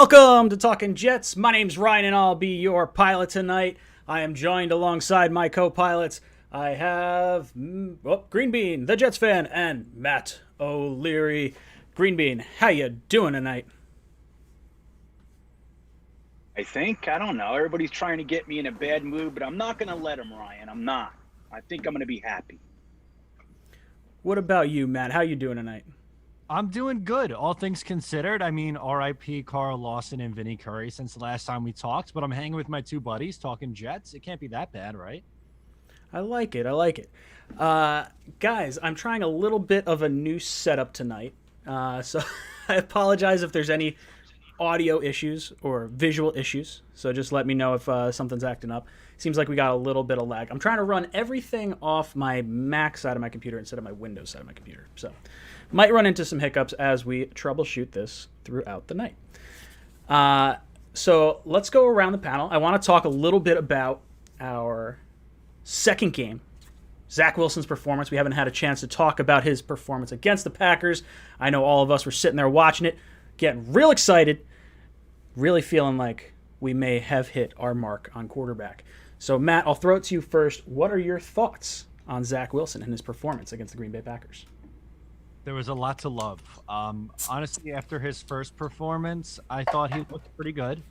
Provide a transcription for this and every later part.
Welcome to Talkin Jets. My name's Ryan and I'll be your pilot tonight. I am joined alongside my co-pilots. I have Green Bean, the Jets fan, and Matt O'Leary. Green Bean, how you doing tonight? I don't know. Everybody's trying to get me in a bad mood, but I'm not going to let them, Ryan. I'm not. I think I'm going to be happy. What about you, Matt? How you doing tonight? I'm doing good, all things considered. I mean, R.I.P. Carl Lawson and Vinny Curry since the last time we talked, but I'm hanging with my two buddies talking Jets. It can't be that bad, right? I like it. Guys, I'm trying a little bit of a new setup tonight. So I apologize if there's any audio issues or visual issues. So just let me know if something's acting up. Seems like we got a little bit of lag. I'm trying to run everything off my Mac side of my computer instead of my Windows side of my computer. So might run into some hiccups as we troubleshoot this throughout the night. So let's go around the panel. I want to talk a little bit about our second game, Zach Wilson's performance. We haven't had a chance to talk about his performance against the Packers. I know all of us were sitting there watching it, getting real excited, really feeling like we may have hit our mark on quarterback. So, Matt, I'll throw it to you first. What are your thoughts on Zach Wilson and his performance against the Green Bay Packers? There was a lot to love. Honestly, after his first performance, I thought he looked pretty good.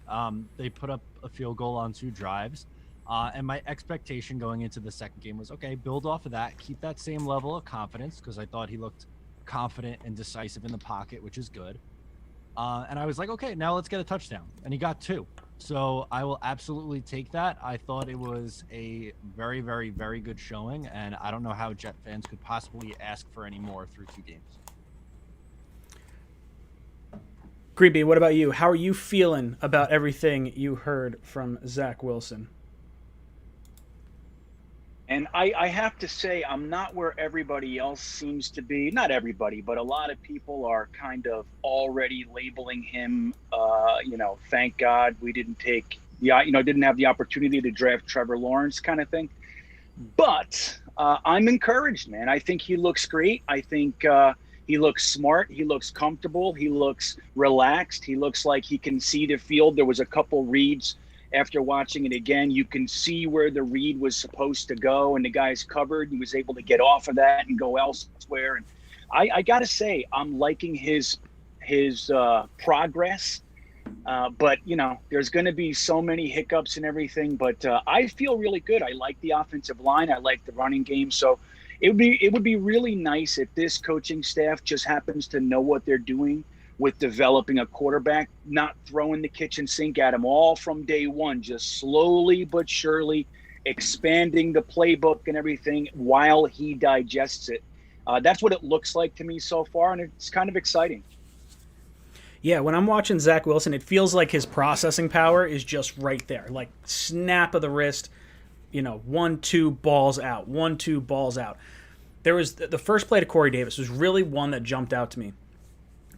They put up a field goal on 2 drives. And my expectation going into the second game was, okay, build off of that, keep that same level of confidence, because I thought he looked confident and decisive in the pocket, which is good. And I was like, okay, now let's get a touchdown. And he got 2. So I will absolutely take that. I thought it was a very, very, very good showing. And I don't know how Jet fans could possibly ask for any more through 2 games. Green Bean, what about you? How are you feeling about everything you heard from Zach Wilson? And I have to say, I'm not where everybody else seems to be. Not everybody, but a lot of people are kind of already labeling him, thank God we didn't didn't have the opportunity to draft Trevor Lawrence kind of thing. But I'm encouraged, man. I think he looks great. I think he looks smart. He looks comfortable. He looks relaxed. He looks like he can see the field. There was a couple reads. After watching it again, you can see where the read was supposed to go, and the guy's covered. He was able to get off of that and go elsewhere. And I got to say, I'm liking his progress. But there's going to be so many hiccups and everything. But I feel really good. I like the offensive line. I like the running game. So it would be really nice if this coaching staff just happens to know what they're doing with developing a quarterback, not throwing the kitchen sink at him all from day one, just slowly but surely expanding the playbook and everything while he digests it. That's what it looks like to me so far, and it's kind of exciting. Yeah, when I'm watching Zach Wilson, it feels like his processing power is just right there. Like snap of the wrist, 1-2 balls out, 1-2 balls out. There was the first play to Corey Davis was really one that jumped out to me.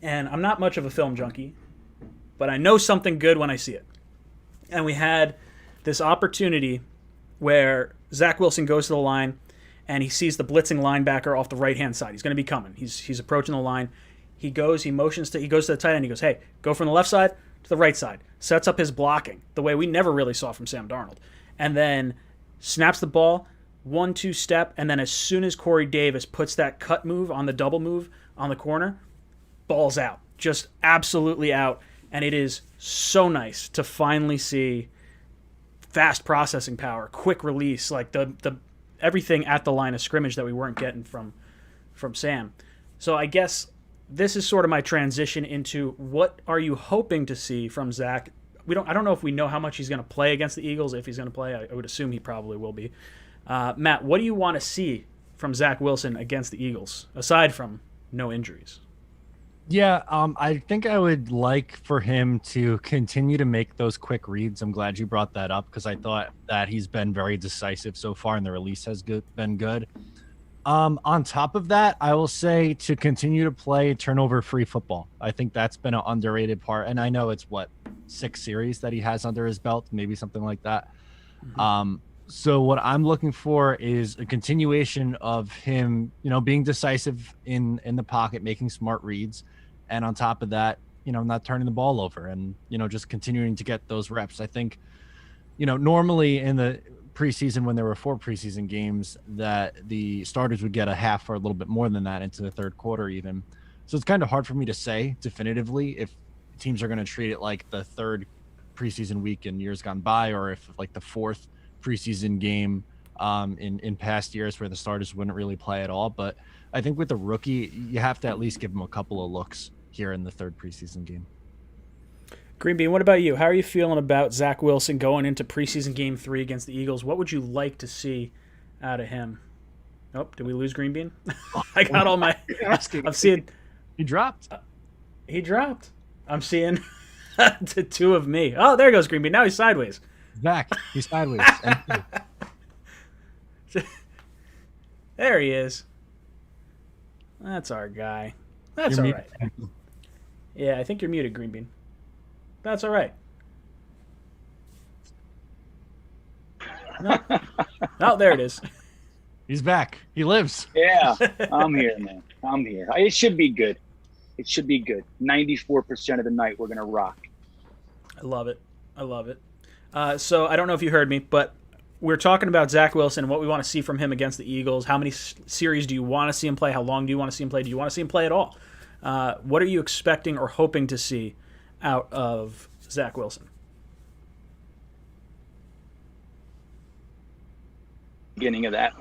And I'm not much of a film junkie, but I know something good when I see it. And we had this opportunity where Zach Wilson goes to the line and he sees the blitzing linebacker off the right-hand side. He's going to be coming. He's approaching the line. He goes to the tight end. He goes, hey, go from the left side to the right side. Sets up his blocking the way we never really saw from Sam Darnold. And then snaps the ball, 1-2 step, and then as soon as Corey Davis puts that cut move on the double move on the corner, balls out, just absolutely out. And it is so nice to finally see fast processing power, quick release, like the everything at the line of scrimmage that we weren't getting from Sam. So I guess this is sort of my transition into what are you hoping to see from Zach? I don't know if we know how much he's going to play against the Eagles. If he's going to play, I would assume he probably will be. Matt, what do you want to see from Zach Wilson against the Eagles, aside from no injuries? Yeah, I think I would like for him to continue to make those quick reads. I'm glad you brought that up because I thought that he's been very decisive so far and the release has been good. On top of that, I will say to continue to play turnover-free football. I think that's been an underrated part. And I know it's, 6 series that he has under his belt, maybe something like that. Mm-hmm. So what I'm looking for is a continuation of him, being decisive in the pocket, making smart reads. And on top of that, not turning the ball over and, just continuing to get those reps. I think, normally in the preseason, when there were 4 preseason games, that the starters would get a half or a little bit more than that into the third quarter even. So it's kind of hard for me to say definitively if teams are going to treat it like the third preseason week in years gone by, or if like the 4th preseason game in past years where the starters wouldn't really play at all. But I think with the rookie, you have to at least give him a couple of looks here in the 3rd preseason game. Green Bean, what about you? How are you feeling about Zach Wilson going into preseason game 3 against the Eagles? What would you like to see out of him? Oh, did we lose Green Bean? I got all my... I'm seeing... He dropped. He dropped. I'm seeing 2 of me. Oh, there goes Green Bean. Now he's sideways. Back. He's sideways. There he is. That's our guy. That's all right. Yeah, I think you're muted, Green Bean. That's all right. No. Oh, there it is. He's back. He lives. Yeah, I'm here, man. I'm here. It should be good. It should be good. 94% of the night, we're going to rock. I love it. I love it. So I don't know if you heard me, but we're talking about Zach Wilson and what we want to see from him against the Eagles. How many series do you want to see him play? How long do you want to see him play? Do you want to see him play at all? What are you expecting or hoping to see out of Zach Wilson? Beginning of that.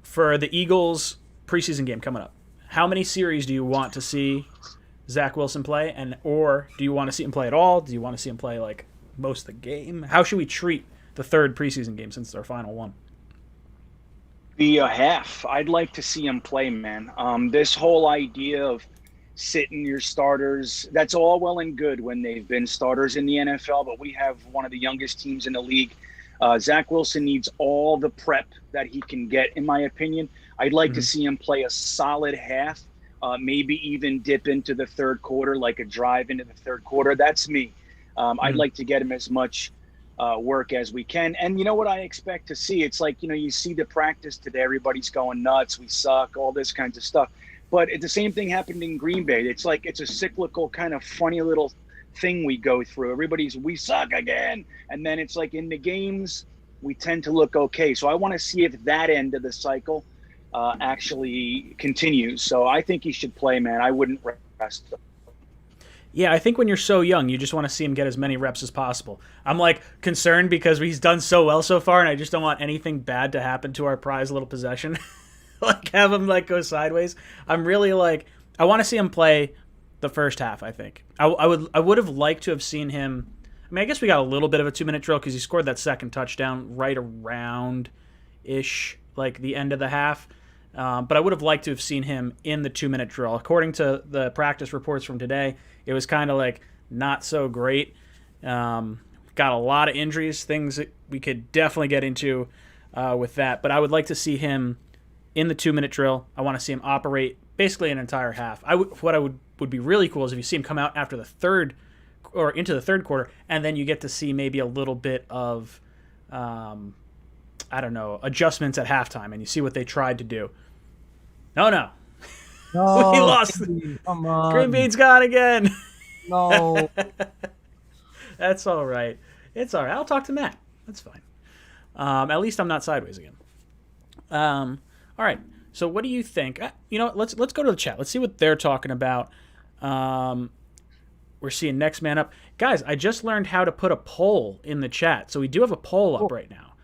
For the Eagles preseason game coming up, how many series do you want to see Zach Wilson play, or do you want to see him play at all? Do you want to see him play like most of the game? How should we treat the 3rd preseason game since it's our final one? Be a half. I'd like to see him play, man. This whole idea of sitting your starters, that's all well and good when they've been starters in the NFL, but we have one of the youngest teams in the league. Zach Wilson needs all the prep that he can get, in my opinion. I'd like to see him play a solid half, maybe even dip into the 3rd quarter, like a drive into the 3rd quarter. That's me. I'd like to get him as much work as we can. And you know what I expect to see? It's like, you see the practice today, everybody's going nuts, we suck, all this kinds of stuff. But the same thing happened in Green Bay. It's like it's a cyclical kind of funny little thing we go through. We suck again. And then it's like in the games, we tend to look okay. So I want to see if that end of the cycle actually continues. So I think he should play, man. I wouldn't rest him. Yeah, I think when you're so young, you just want to see him get as many reps as possible. I'm like concerned because he's done so well so far, and I just don't want anything bad to happen to our prized little possession. Like have him like go sideways. I'm really like I want to see him play the first half. I think I would have liked to have seen him. I mean, I guess we got a little bit of a 2-minute drill because he scored that 2nd touchdown right around ish like the end of the half. But I would have liked to have seen him in the 2-minute drill. According to the practice reports from today, it was kind of like not so great. Got a lot of injuries, things that we could definitely get into with that. But I would like to see him in the 2-minute drill. I want to see him operate basically an entire half. What would be really cool is if you see him come out after the 3rd or into the 3rd quarter, and then you get to see maybe a little bit of adjustments at halftime, and you see what they tried to do. No. No, we lost. Come on. Green Bean's gone again. No. That's all right. It's all right. I'll talk to Matt. That's fine. At least I'm not sideways again. All right. So what do you think? Let's go to the chat. Let's see what they're talking about. We're seeing next man up. Guys, I just learned how to put a poll in the chat. So we do have a poll up right now.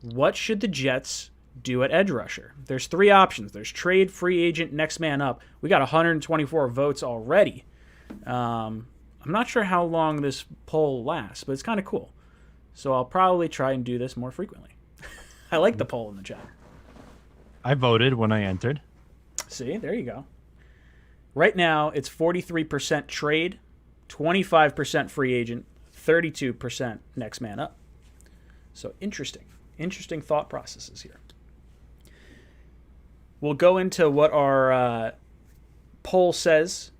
What should the Jets do at edge rusher? There's 3 options. There's trade, free agent, next man up. We got 124 votes already. I'm not sure how long this poll lasts, but it's kind of cool. So I'll probably try and do this more frequently. I like the poll in the chat. I voted when I entered. See, there you go. Right now, it's 43% trade, 25% free agent, 32% next man up. So interesting thought processes here. We'll go into what our poll says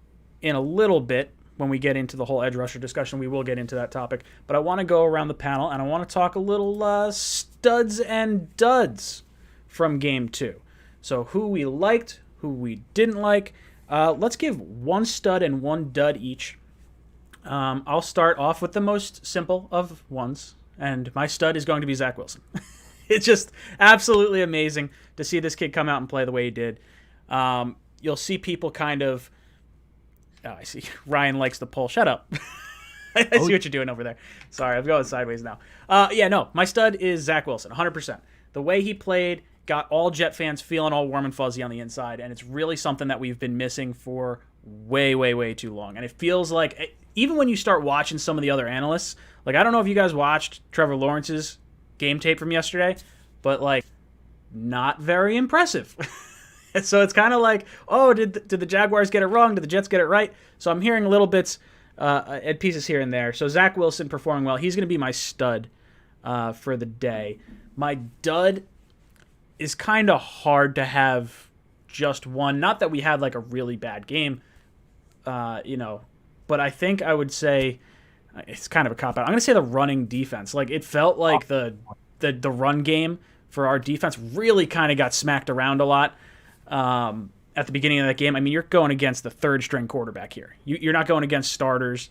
in a little bit when we get into the whole edge rusher discussion. We will get into that topic. But I want to go around the panel, and I want to talk a little studs and duds from Game 2. So who we liked, who we didn't like, Let's give one stud and one dud each. I'll start off with the most simple of ones, and my stud is going to be Zach Wilson. It's just absolutely amazing to see this kid come out and play the way he did. You'll see people kind of... Oh, I see. Ryan likes the poll. Shut up. I see what you're doing over there. Sorry, I'm going sideways now. My stud is Zach Wilson, 100%. The way he played got all Jet fans feeling all warm and fuzzy on the inside, and it's really something that we've been missing for way, way, way too long. And it feels like, even when you start watching some of the other analysts, like, I don't know if you guys watched Trevor Lawrence's game tape from yesterday, but, like, not very impressive. So it's kind of like, oh, did the Jaguars get it wrong? Did the Jets get it right? So I'm hearing little bits and pieces here and there. So Zach Wilson performing well. He's going to be my stud for the day. My dud is kind of hard to have just one. Not that we had like a really bad game, but I think I would say it's kind of a cop-out. I'm going to say the running defense. Like, it felt like the run game for our defense really kind of got smacked around a lot at the beginning of that game. I mean, you're going against the third-string quarterback here. You're not going against starters.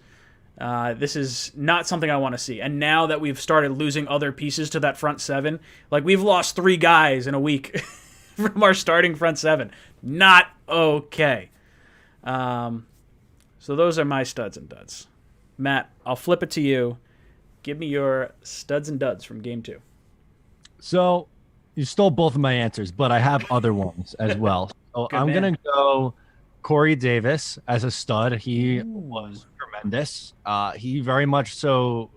This is not something I want to see. And now that we've started losing other pieces to that front seven, like, we've lost 3 guys in a week from our starting front seven. Not okay. So those are my studs and duds. Matt, I'll flip it to you. Give me your studs and duds from game 2. So you stole both of my answers, but I have other ones as well. So I'm going to go Corey Davis as a stud. He was tremendous. He very much so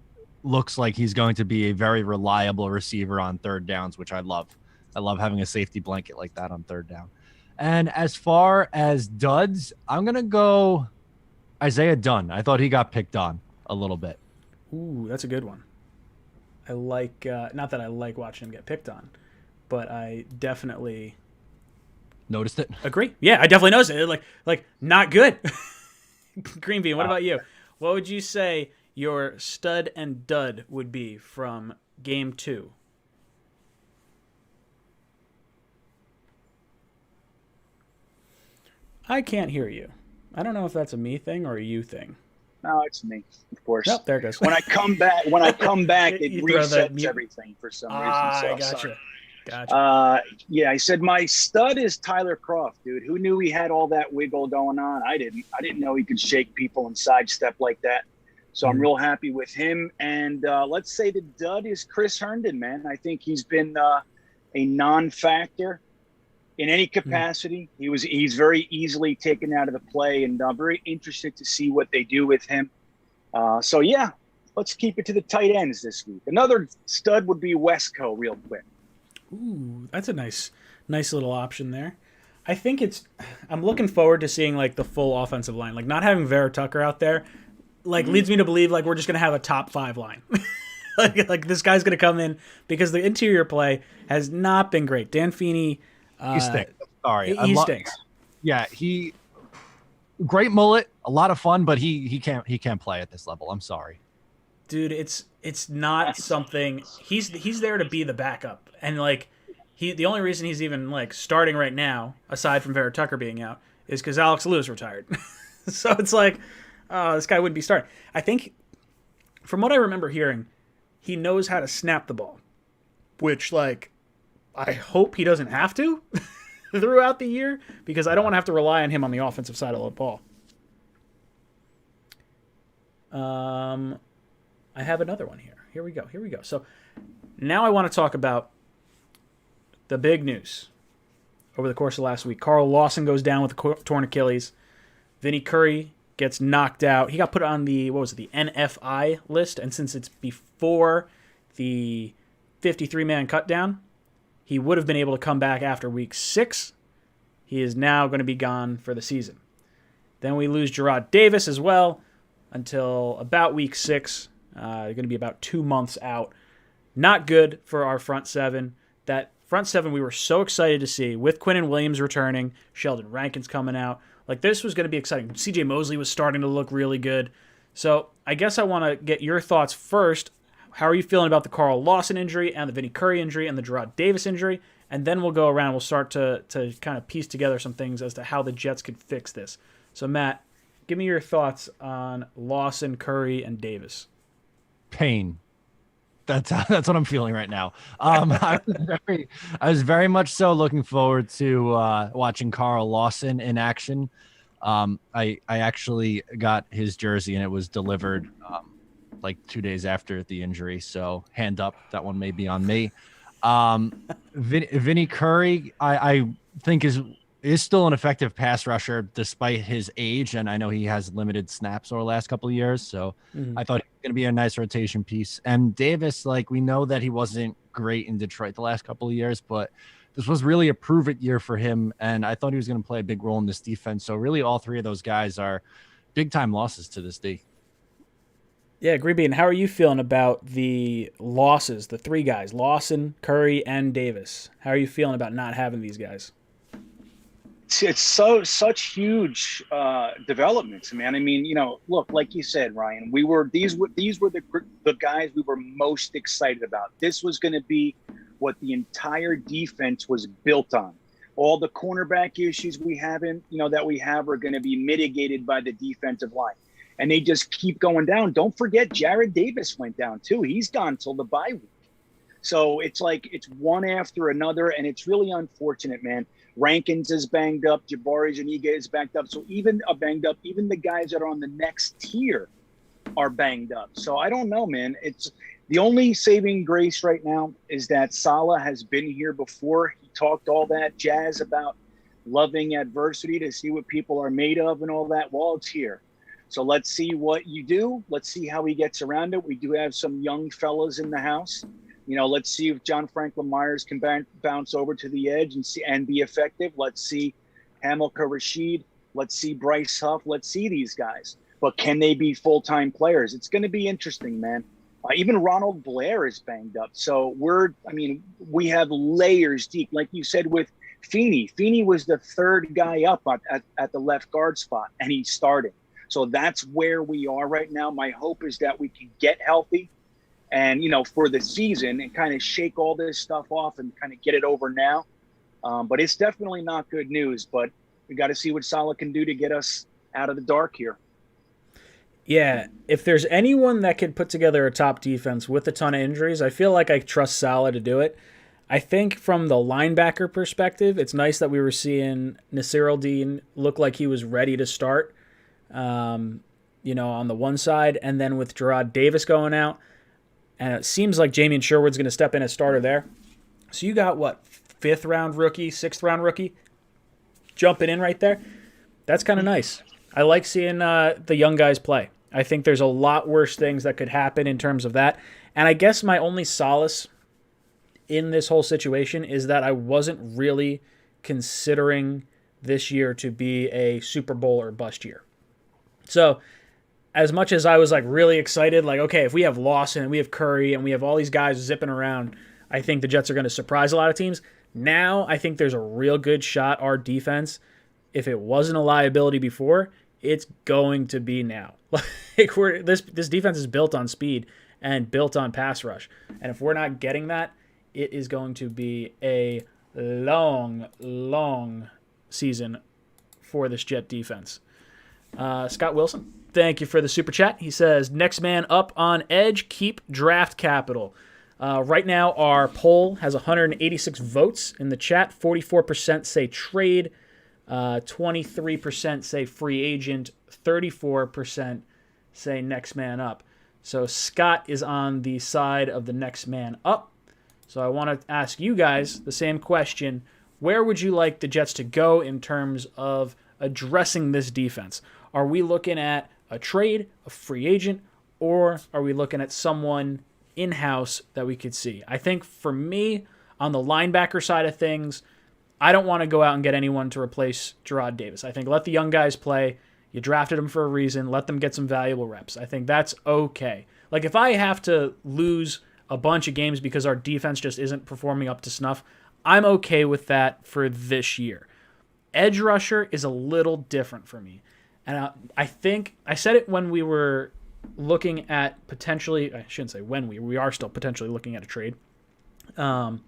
looks like he's going to be a very reliable receiver on third downs, which I love. I love having a safety blanket like that on third down. And as far as duds, I'm going to go Isaiah Dunn. I thought he got picked on a little bit. Ooh, that's a good one. I like, not that I like watching him get picked on, but I definitely noticed it. Agree. Yeah, I definitely noticed it. Like not good. Green Bean, what about you? What would you say your stud and dud would be from game 2? I can't hear you. I don't know if that's a me thing or a you thing. No, it's me, of course. Oh, there it goes. When I come back, it resets everything for some reason. So gotcha. I said my stud is Tyler Croft, dude. Who knew he had all that wiggle going on? I didn't know he could shake people and sidestep like that. So I'm real happy with him. And let's say the dud is Chris Herndon, man. I think he's been a non-factor in any capacity. He's very easily taken out of the play, and I'm very interested to see what they do with him. Let's keep it to the tight ends this week. Another stud would be Wesco real quick. Ooh, that's a nice little option there. I think I'm looking forward to seeing like the full offensive line. Like, not having Vera Tucker out there leads me to believe like we're just going to have a top 5 line. like this guy's going to come in, because the interior play has not been great. Dan Feeney, he stinks. Sorry, he stinks. Yeah, great mullet, a lot of fun, but he can't play at this level. I'm sorry, dude. It's not something. He's there to be the backup, and like the only reason he's even like starting right now, aside from Vera Tucker being out, is because Alex Lewis retired. So it's like, this guy wouldn't be starting. I think, from what I remember hearing, he knows how to snap the ball, which like, I hope he doesn't have to throughout the year, because I don't want to have to rely on him on the offensive side of the ball. I have another one here. Here we go. So now I want to talk about the big news over the course of last week. Carl Lawson goes down with a torn Achilles. Vinny Curry gets knocked out. He got put on the NFI list, and since it's before the 53-man cutdown, he would have been able to come back after week 6. He is now going to be gone for the season. Then we lose Jarrad Davis as well until about week 6. They're going to be about 2 months out. Not good for our front seven. That front seven we were so excited to see, with Quinnen Williams returning, Sheldon Rankins coming out. Like, this was going to be exciting. C.J. Mosley was starting to look really good. So I guess I want to get your thoughts first. How are you feeling about the Carl Lawson injury and the Vinny Curry injury and the Jarrad Davis injury? and then we'll go around. We'll start to kind of piece together some things as to how the Jets could fix this. So, Matt, give me your thoughts on Lawson, Curry, and Davis. Pain. That's what I'm feeling right now. I was very much so looking forward to watching Carl Lawson in action. I actually got his jersey and it was delivered like 2 days after the injury. So hand up, that one may be on me. Vinny Curry, I think is still an effective pass rusher despite his age, and I know he has limited snaps over the last couple of years, so I thought he was going to be a nice rotation piece. And Davis, like, we know that he wasn't great in Detroit the last couple of years, but this was really a prove-it year for him, and I thought he was going to play a big role in this defense. So really all three of those guys are big-time losses to this day. Yeah, Green and how are you feeling about the losses, the three guys, Lawson, Curry, and Davis? How are you feeling about not having these guys? It's such huge developments, man. I mean, look, like you said, Ryan, these were the guys we were most excited about. This was going to be what the entire defense was built on. All the cornerback issues we have are going to be mitigated by the defensive line, and they just keep going down. Don't forget, Jared Davis went down too. He's gone till the bye week. So it's like it's one after another, and it's really unfortunate, man. Rankins is banged up. Jabari Zuniga is banged up. So even the guys that are on the next tier are banged up. So I don't know, man. It's the only saving grace right now is that Saleh has been here before. He talked all that jazz about loving adversity to see what people are made of and all that. Well, it's here. So let's see what you do. Let's see how he gets around it. We do have some young fellas in the house. Let's see if John Franklin Myers can bounce over to the edge and be effective. Let's see Hamilcar Rashed. Let's see Bryce Huff. Let's see these guys. But can they be full-time players? It's going to be interesting, man. Even Ronald Blair is banged up. So we have layers deep. Like you said with Feeney. Feeney was the third guy up at the left guard spot, and he started. So that's where we are right now. My hope is that we can get healthy and, for the season and kind of shake all this stuff off and kind of get it over now. But it's definitely not good news, but we got to see what Saleh can do to get us out of the dark here. Yeah, if there's anyone that could put together a top defense with a ton of injuries, I feel like I trust Saleh to do it. I think from the linebacker perspective, it's nice that we were seeing Nasir Al-Din look like he was ready to start, on the one side, and then with Gerard Davis going out, and it seems like Jamian Sherwood's going to step in as starter there. So you got, what, 5th-round rookie, 6th-round rookie jumping in right there? That's kind of nice. I like seeing the young guys play. I think there's a lot worse things that could happen in terms of that. And I guess my only solace in this whole situation is that I wasn't really considering this year to be a Super Bowl or bust year. So as much as I was like really excited, like, okay, if we have Lawson and we have Curry and we have all these guys zipping around, I think the Jets are going to surprise a lot of teams. Now I think there's a real good shot our defense, if it wasn't a liability before, it's going to be now. Like this defense is built on speed and built on pass rush. And if we're not getting that, it is going to be a long, long season for this Jet defense. Scott Wilson, thank you for the super chat. He says, next man up on edge, keep draft capital. Right now, our poll has 186 votes in the chat. 44% say trade, 23% say free agent, 34% say next man up. So Scott is on the side of the next man up. So I want to ask you guys the same question. Where would you like the Jets to go in terms of addressing this defense? Are we looking at a trade, a free agent, or are we looking at someone in-house that we could see? I think for me, on the linebacker side of things, I don't want to go out and get anyone to replace Gerard Davis. I think let the young guys play. You drafted them for a reason. Let them get some valuable reps. I think that's okay. Like if I have to lose a bunch of games because our defense just isn't performing up to snuff, I'm okay with that for this year. Edge rusher is a little different for me. And I think I said it when we were looking at potentially, I shouldn't say when we are still potentially looking at a trade, that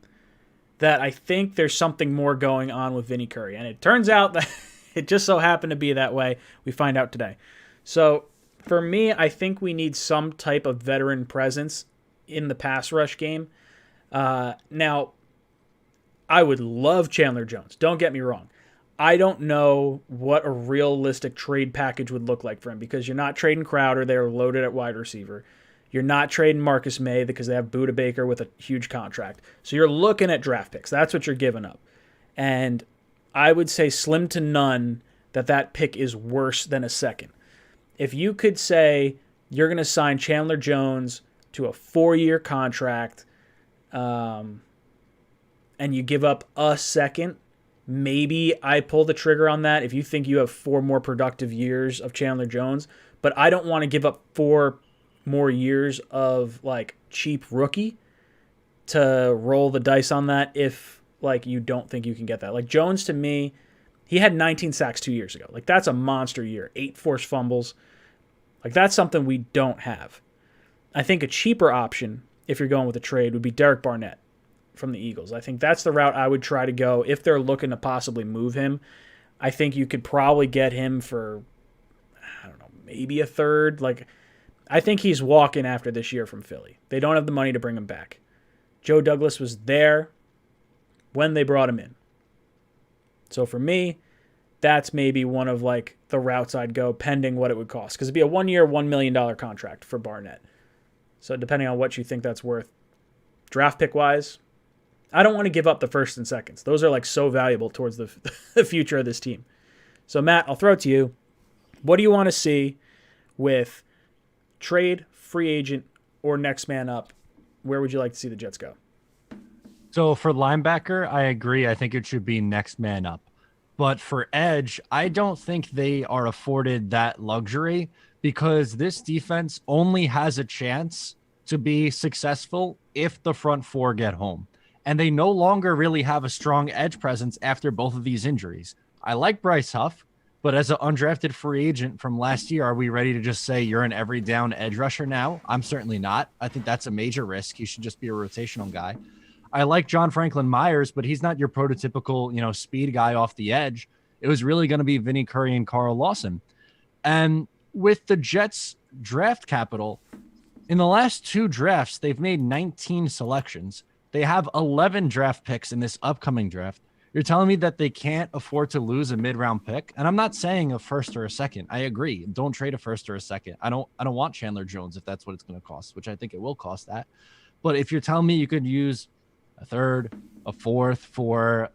that I think there's something more going on with Vinny Curry. And it turns out that it just so happened to be that way. We find out today. So for me, I think we need some type of veteran presence in the pass rush game. Now, I would love Chandler Jones. Don't get me wrong. I don't know what a realistic trade package would look like for him because you're not trading Crowder. They're loaded at wide receiver. You're not trading Marcus Maye because they have Budda Baker with a huge contract. So you're looking at draft picks. That's what you're giving up. And I would say slim to none that pick is worse than a second. If you could say you're going to sign Chandler Jones to a 4-year contract and you give up a second, maybe I pull the trigger on that if you think you have 4 more productive years of Chandler Jones. But I don't want to give up 4 more years of like cheap rookie to roll the dice on that if like you don't think you can get that. Like Jones, to me, he had 19 sacks 2 years ago. Like that's a monster year. 8 forced fumbles. Like that's something we don't have. I think a cheaper option if you're going with a trade would be Derek Barnett from the Eagles. I think that's the route I would try to go if they're looking to possibly move him. I think you could probably get him for, I don't know, maybe a third. Like, I think he's walking after this year from Philly. They don't have the money to bring him back. Joe Douglas was there when they brought him in. So for me, that's maybe one of like the routes I'd go pending what it would cost. Because it'd be a 1-year, $1 million contract for Barnett. So depending on what you think that's worth, draft pick wise, I don't want to give up the first and seconds. Those are like so valuable towards the future of this team. So Matt, I'll throw it to you. What do you want to see with trade, free agent, or next man up? Where would you like to see the Jets go? So for linebacker, I agree. I think it should be next man up. But for edge, I don't think they are afforded that luxury because this defense only has a chance to be successful if the front 4 get home. And they no longer really have a strong edge presence after both of these injuries. I like Bryce Huff, but as an undrafted free agent from last year, are we ready to just say you're an every down edge rusher now? I'm certainly not. I think that's a major risk. He should just be a rotational guy. I like John Franklin Myers, but he's not your prototypical, speed guy off the edge. It was really going to be Vinny Curry and Carl Lawson. And with the Jets draft capital, in the last 2 drafts, they've made 19 selections. They have 11 draft picks in this upcoming draft. You're telling me that they can't afford to lose a mid-round pick? And I'm not saying a first or a second. I agree. Don't trade a first or a second. I don't want Chandler Jones if that's what it's going to cost, which I think it will cost that. But if you're telling me you could use a third, a fourth for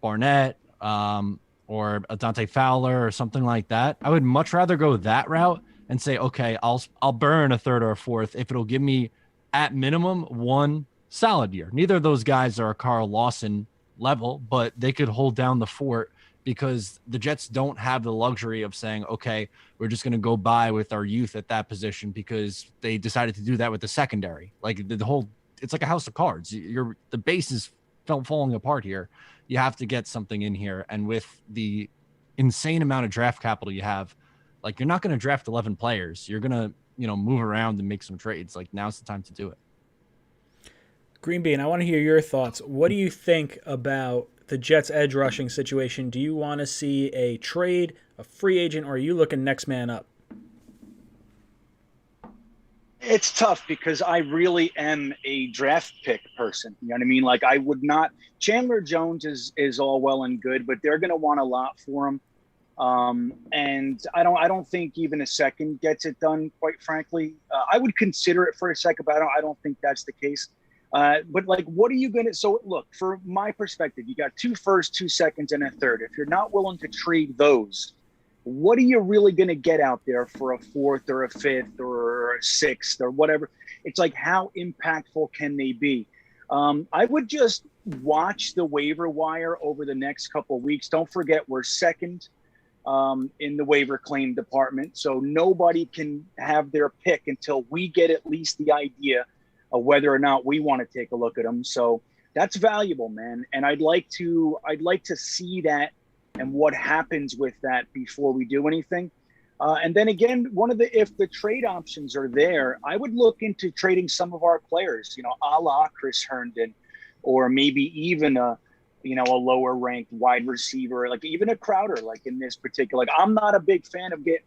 Barnett or a Dante Fowler or something like that, I would much rather go that route and say, okay, I'll burn a third or a fourth if it'll give me at minimum 1 solid year. Neither of those guys are a Carl Lawson level, but they could hold down the fort because the Jets don't have the luxury of saying, okay, we're just going to go by with our youth at that position because they decided to do that with the secondary. Like the whole, it's like a house of cards. The base is falling apart here. You have to get something in here. And with the insane amount of draft capital you have, like you're not going to draft 11 players. You're going to, move around and make some trades. Like now's the time to do it. Green Bean, I want to hear your thoughts. What do you think about the Jets' edge rushing situation? Do you want to see a trade, a free agent, or are you looking next man up? It's tough because I really am a draft pick person. You know what I mean? Like I would not. Chandler Jones is all well and good, but they're going to want a lot for him. And I don't think even a second gets it done. Quite frankly, I would consider it for a second, but I don't think that's the case. But like, what are you going to, so look, for my perspective, you got 2 firsts, 2 seconds, and a third. If you're not willing to trade those, what are you really going to get out there for a 4th or a 5th or a 6th or whatever? It's like, how impactful can they be? I would just watch the waiver wire over the next couple of weeks. Don't forget, we're second in the waiver claim department. So nobody can have their pick until we get at least the idea of whether or not we want to take a look at them. So that's valuable, man. And I'd like to see that and what happens with that before we do anything. And then again, if the trade options are there, I would look into trading some of our players, a la Chris Herndon, or maybe even a lower ranked wide receiver, like even a Crowder, like in this particular. Like, I'm not a big fan of getting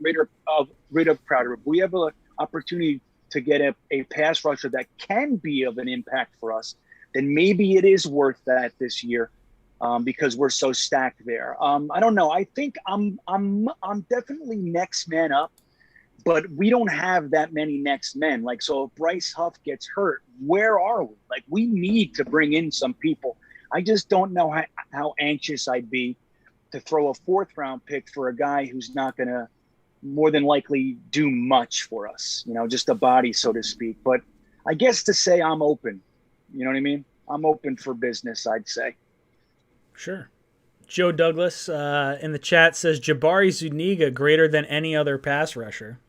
rid of Crowder. If we have an opportunity to get a pass rusher that can be of an impact for us, then maybe it is worth that this year, because we're so stacked there. I don't know. I think I'm definitely next man up, but we don't have that many next men. Like, so if Bryce Huff gets hurt, where are we? Like, we need to bring in some people. I just don't know how anxious I'd be to throw a 4th round pick for a guy who's not going to more than likely do much for us, just a body, so to speak. But I guess to say I'm open, you know what I mean? I'm open for business, I'd say. Sure. Joe Douglas in the chat says Jabari Zuniga greater than any other pass rusher.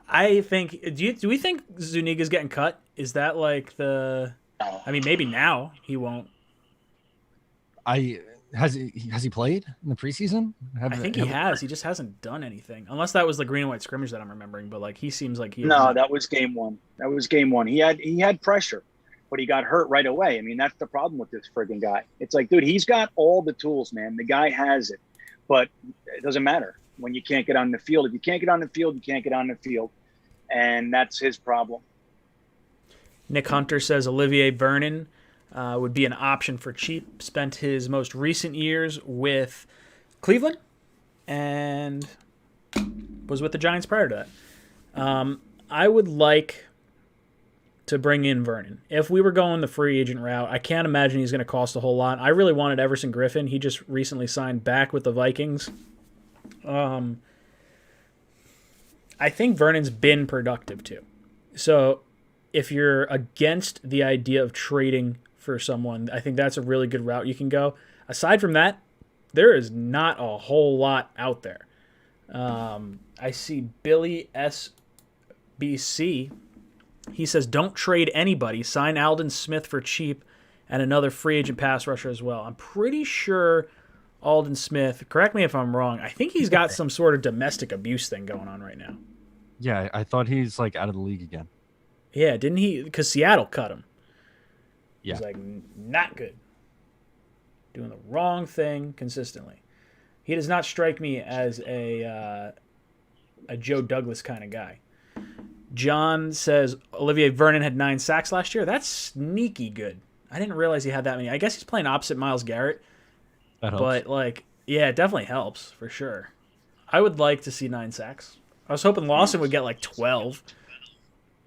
I think. Do we think Zuniga's getting cut? Is that like the? I mean, maybe now he won't. Has he played in the preseason? I think he has. He just hasn't done anything, unless that was the green and white scrimmage that I'm remembering. But like, he seems like he. No, that was game one. He had pressure, but he got hurt right away. I mean, that's the problem with this friggin' guy. It's like, dude, he's got all the tools, man. The guy has it, but it doesn't matter when you can't get on the field. If you can't get on the field, you can't get on the field, and that's his problem. Nick Hunter says Olivier Vernon would be an option for cheap. Spent his most recent years with Cleveland and was with the Giants prior to that. I would like to bring in Vernon. If we were going the free agent route, I can't imagine he's going to cost a whole lot. I really wanted Everson Griffin. He just recently signed back with the Vikings. I think Vernon's been productive too. So if you're against the idea of trading for someone, I think that's a really good route you can go. Aside from that, there is not a whole lot out there. I see Billy SBC. He says, don't trade anybody. Sign Aldon Smith for cheap and another free agent pass rusher as well. I'm pretty sure Aldon Smith, correct me if I'm wrong, I think he's got some sort of domestic abuse thing going on right now. Yeah, I thought he's like out of the league again. Yeah, didn't he? Because Seattle cut him. Yeah. He's like, not good. Doing the wrong thing consistently. He does not strike me as a Joe Douglas kind of guy. John says Olivier Vernon had 9 sacks last year. That's sneaky good. I didn't realize he had that many. I guess he's playing opposite Myles Garrett. That helps. But, like, yeah, it definitely helps for sure. I would like to see 9 sacks. I was hoping Lawson would get like 12.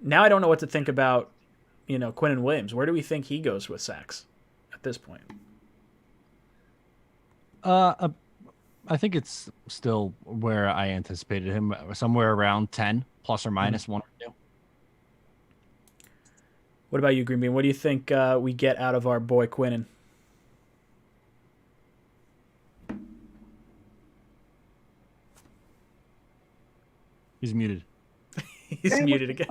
Now I don't know what to think about, Quinnen Williams. Where do we think he goes with sacks at this point? I think it's still where I anticipated him, somewhere around 10, plus or minus 1 or 2. What about you, Green Bean? What do you think we get out of our boy Quinnen? He's muted. He's muted again.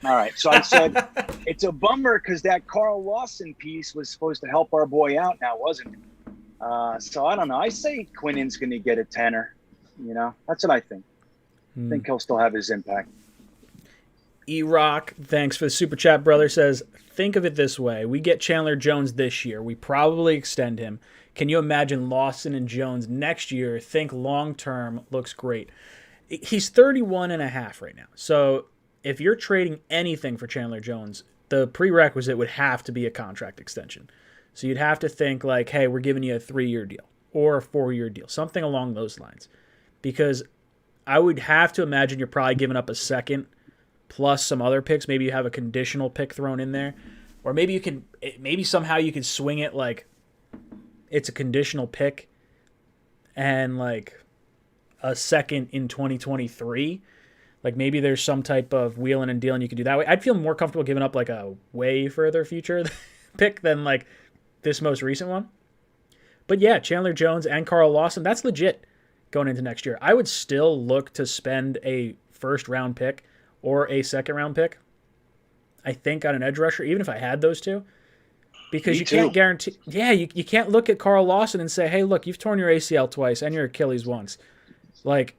All right. So I said it's a bummer because that Carl Lawson piece was supposed to help our boy out now, wasn't it? So I don't know. I say Quinnen's going to get a tenner. That's what I think. I think he'll still have his impact. E-Rock, thanks for the super chat, brother, says, think of it this way. We get Chandler Jones this year. We probably extend him. Can you imagine Lawson and Jones next year? Think long-term. Looks great. He's 31 and a half right now. So if you're trading anything for Chandler Jones, the prerequisite would have to be a contract extension. So you'd have to think like, hey, we're giving you a 3-year deal or a 4-year deal, something along those lines. Because I would have to imagine you're probably giving up a second plus some other picks. Maybe you have a conditional pick thrown in there. Or maybe somehow you could swing it like it's a conditional pick and like a second in 2023. Like maybe there's some type of wheeling and dealing you could do that way. I'd feel more comfortable giving up like a way further future pick than like this most recent one. But yeah, Chandler Jones and Carl Lawson, that's legit going into next year. I would still look to spend a first round pick or a second round pick, I think, on an edge rusher, even if I had those two. Because you can't guarantee. Yeah, you can't look at Carl Lawson and say, hey, look, you've torn your ACL twice and your Achilles once. Like,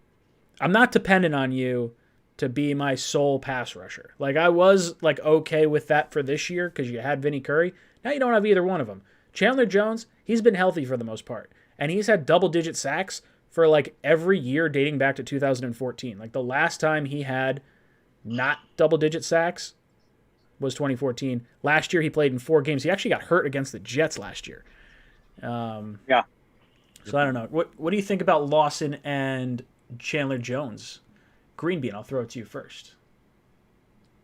I'm not dependent on you to be my sole pass rusher. Like, I was, like, okay with that for this year because you had Vinny Curry. Now you don't have either one of them. Chandler Jones, he's been healthy for the most part. And he's had double-digit sacks for, like, every year dating back to 2014. Like, the last time he had not double-digit sacks was 2014. Last year he played in 4 games. He actually got hurt against the Jets last year. Yeah. So I don't know. What do you think about Lawson and Chandler Jones? Green Bean, I'll throw it to you first.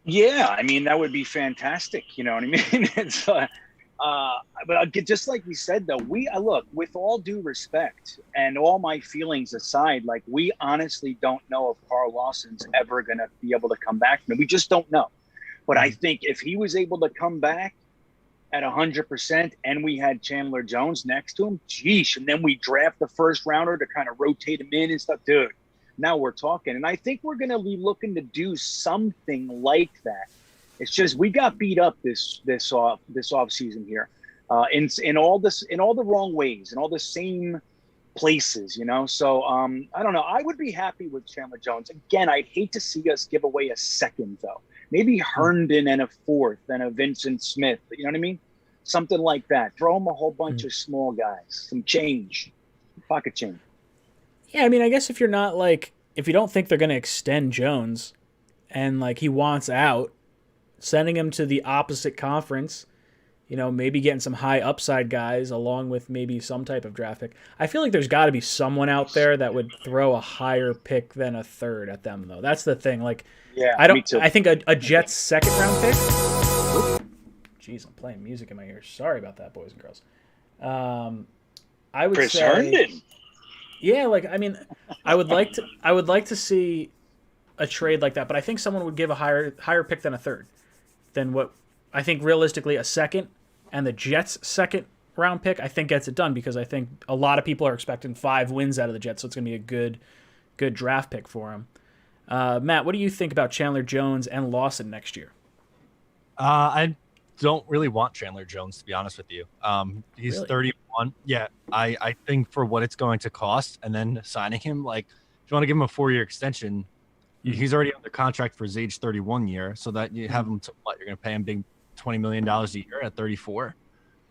Yeah, I mean, that would be fantastic. You know what I mean? It's, but just like we said, though, look, with all due respect and all my feelings aside, like, we honestly don't know if Carl Lawson's ever going to be able to come back. We just don't know. But I think if he was able to come back at 100% and we had Chandler Jones next to him, geesh, and then we draft the first rounder to kind of rotate him in and stuff, dude, now we're talking. And I think we're going to be looking to do something like that. It's just we got beat up this off season here, in all the wrong ways, in all the same places, you know. So I don't know. I would be happy with Chandler Jones. Again, I'd hate to see us give away a second, though. Maybe Herndon and a 4th and a Vincent Smith. You know what I mean? Something like that. Throw him a whole bunch of small guys, some change, pocket change. Yeah, I mean, I guess if you don't think they're going to extend Jones and, like, he wants out, sending him to the opposite conference, you know, maybe getting some high upside guys along with maybe some type of draft pick. I feel like there's got to be someone out there that would throw a higher pick than a 3rd at them, though. That's the thing. Like, yeah, me too. I think a Jets 2nd round pick. Jeez, I'm playing music in my ears. Sorry about that, boys and girls. I would Chris say Herndon. Yeah, like, I mean, I would like to see a trade like that, but I think someone would give a higher pick than a 3rd, than what I think realistically a 2nd, and the Jets' 2nd round pick I think gets it done, because I think a lot of people are expecting 5 wins out of the Jets, so it's going to be a good draft pick for him. Matt, what do you think about Chandler Jones and Lawson next year? I don't really want Chandler Jones, to be honest with you. He's Really? 31. Yeah, I think for what it's going to cost, and then signing him, like, if you want to give him a 4-year extension, he's already under contract for his age 31 year, so that you have him to what? You're going to pay him big $20 million a year at 34.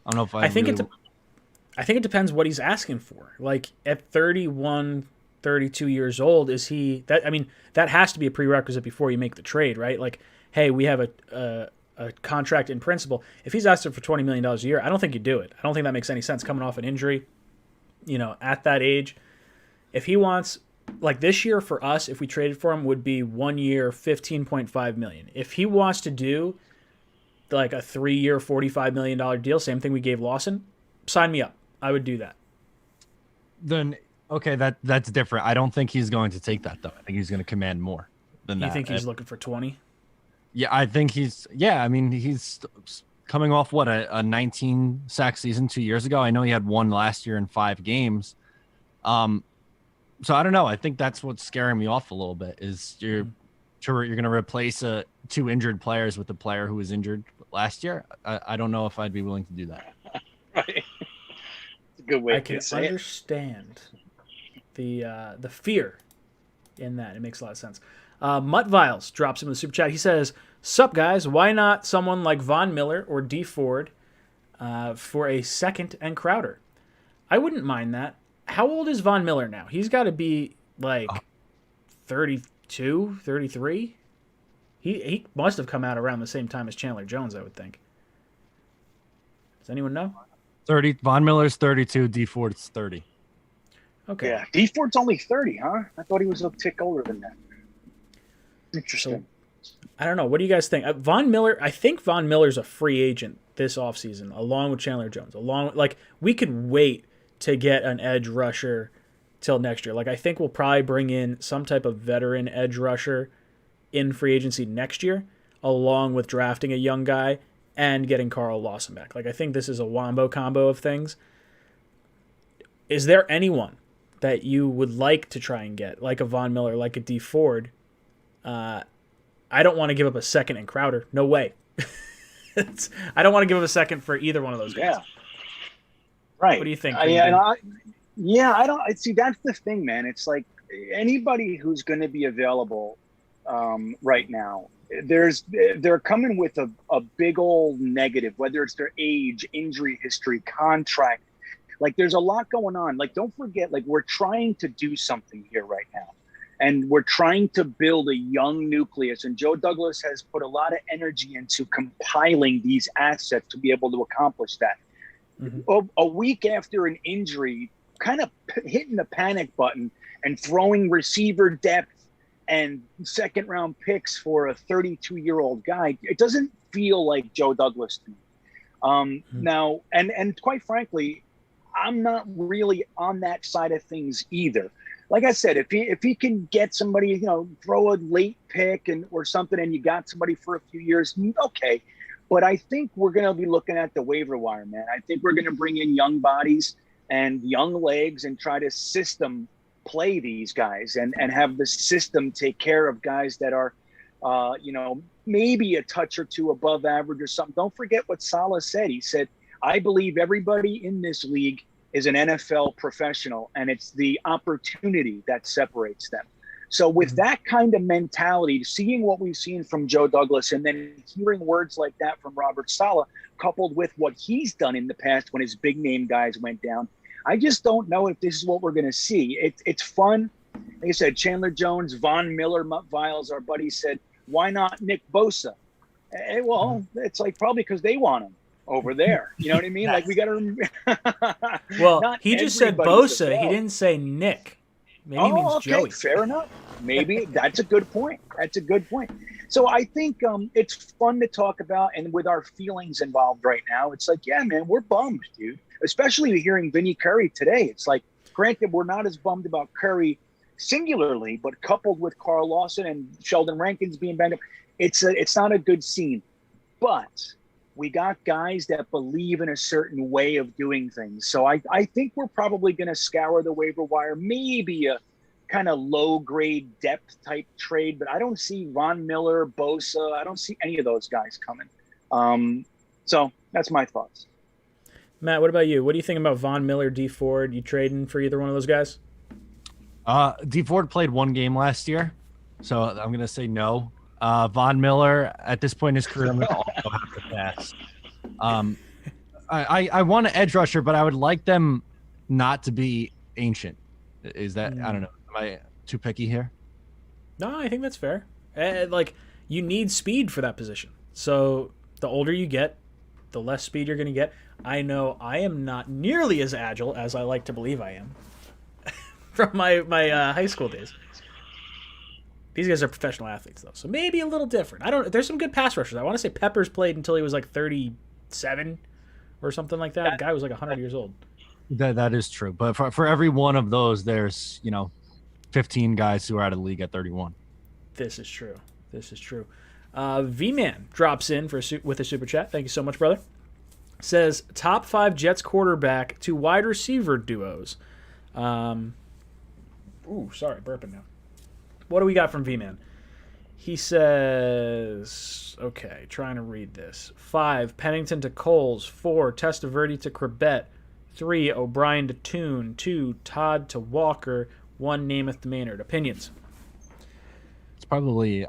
I don't know if I think it depends what he's asking for. Like, at 31, 32 years old, is he that? I mean, that has to be a prerequisite before you make the trade, right? Like, hey, we have a contract in principle. If he's asking for $20 million a year, I don't think you do it. I don't think that makes any sense coming off an injury, you know, at that age. If he wants, like, this year for us, if we traded for him, would be 1 year, $15.5 million. If he wants to do like a 3-year, $45 million deal, same thing we gave Lawson, sign me up. I would do that. Then okay, that's different. I don't think he's going to take that, though. I think he's going to command more than that. You think he's looking for 20? Yeah, I think he's coming off a 19 sack season 2 years ago. I know he had 1 last year in 5 games. So I don't know. I think that's what's scaring me off a little bit, is you're going to replace 2 injured players with a player who was injured last year. I don't know if I'd be willing to do that. Right. It's a good way I to can say it. understand the fear in that. It makes a lot of sense. Mutt Viles drops him in the super chat. He says, "Sup guys? Why not someone like Von Miller or D Ford for a 2nd and Crowder?" I wouldn't mind that. How old is Von Miller now? He's got to be like 32, 33. He must have come out around the same time as Chandler Jones, I would think. Does anyone know? 30. Von Miller's 32. D Ford's 30. Okay. Yeah, D Ford's only 30, huh? I thought he was a tick older than that. Interesting. So, I don't know. What do you guys think? Von Miller, I think Von Miller's a free agent this offseason, along with Chandler Jones. We could wait to get an edge rusher till next year. Like, I think we'll probably bring in some type of veteran edge rusher in free agency next year, along with drafting a young guy and getting Carl Lawson back. Like, I think this is a wombo combo of things. Is there anyone that you would like to try and get, like a Von Miller, like a D Ford? I don't want to give up a 2nd and Crowder. No way. I don't want to give up a 2nd for either one of those guys. Yeah. Right. What do you think? I don't see. That's the thing, man. It's like anybody who's going to be available right now. They're coming with a big old negative, whether it's their age, injury history, contract. Like there's a lot going on. Like don't forget, like we're trying to do something here right now. And we're trying to build a young nucleus. And Joe Douglas has put a lot of energy into compiling these assets to be able to accomplish that. Mm-hmm. A week after an injury, kind of hitting the panic button and throwing receiver depth and second round picks for a 32-year-old guy, it doesn't feel like Joe Douglas to me. Now, and quite frankly, I'm not really on that side of things either. Like I said, if he can get somebody, throw a late pick or something, and you got somebody for a few years, okay. But I think we're going to be looking at the waiver wire, man. I think we're going to bring in young bodies and young legs and try to system play these guys and have the system take care of guys that are, maybe a touch or two above average or something. Don't forget what Saleh said. He said, I believe everybody in this league is an NFL professional, and it's the opportunity that separates them. So with that kind of mentality, seeing what we've seen from Joe Douglas and then hearing words like that from Robert Saleh, coupled with what he's done in the past when his big name guys went down, I just don't know if this is what we're going to see. It's fun. Like I said, Chandler Jones, Von Miller, Mutt Viles, our buddy said, why not Nick Bosa? Well, it's like probably because they want him over there. You know what I mean? Like we got to. Well, he just said Bosa. He didn't say Nick. Maybe he means okay, Joey. Fair enough. Maybe that's a good point. So I think it's fun to talk about, and with our feelings involved right now, it's like, yeah, man, we're bummed, dude. Especially hearing Vinny Curry today. It's like, granted, we're not as bummed about Curry singularly, but coupled with Carl Lawson and Sheldon Rankins being banged up, it's not a good scene. But we got guys that believe in a certain way of doing things. So I think we're probably going to scour the waiver wire, maybe a kind of low-grade depth type trade, but I don't see Von Miller, Bosa. I don't see any of those guys coming. So that's my thoughts. Matt, what about you? What do you think about Von Miller, D Ford? You trading for either one of those guys? D Ford played one game last year, so I'm going to say no. Von Miller, at this point in his career, I'm going to also have to pass. I want an edge rusher, but I would like them not to be ancient. Is that, I don't know, am I too picky here? No, I think that's fair. You need speed for that position. So the older you get, the less speed you're going to get. I know I am not nearly as agile as I like to believe I am from my high school days. These guys are professional athletes, though, so maybe a little different. There's some good pass rushers. I want to say Peppers played until he was like 37 or something like that. The guy was like 100 years old. That is true. But for every one of those, there's 15 guys who are out of the league at 31. This is true. V-Man drops in with a super chat. Thank you so much, brother. Says top 5 Jets quarterback to wide receiver duos. Sorry, burping now. What do we got from V-Man? He says, okay, trying to read this. 5, Pennington to Coles. 4, Testaverde to Corbett. 3, O'Brien to Toon. 2, Todd to Walker. 1, Namath to Maynard. Opinions? That's probably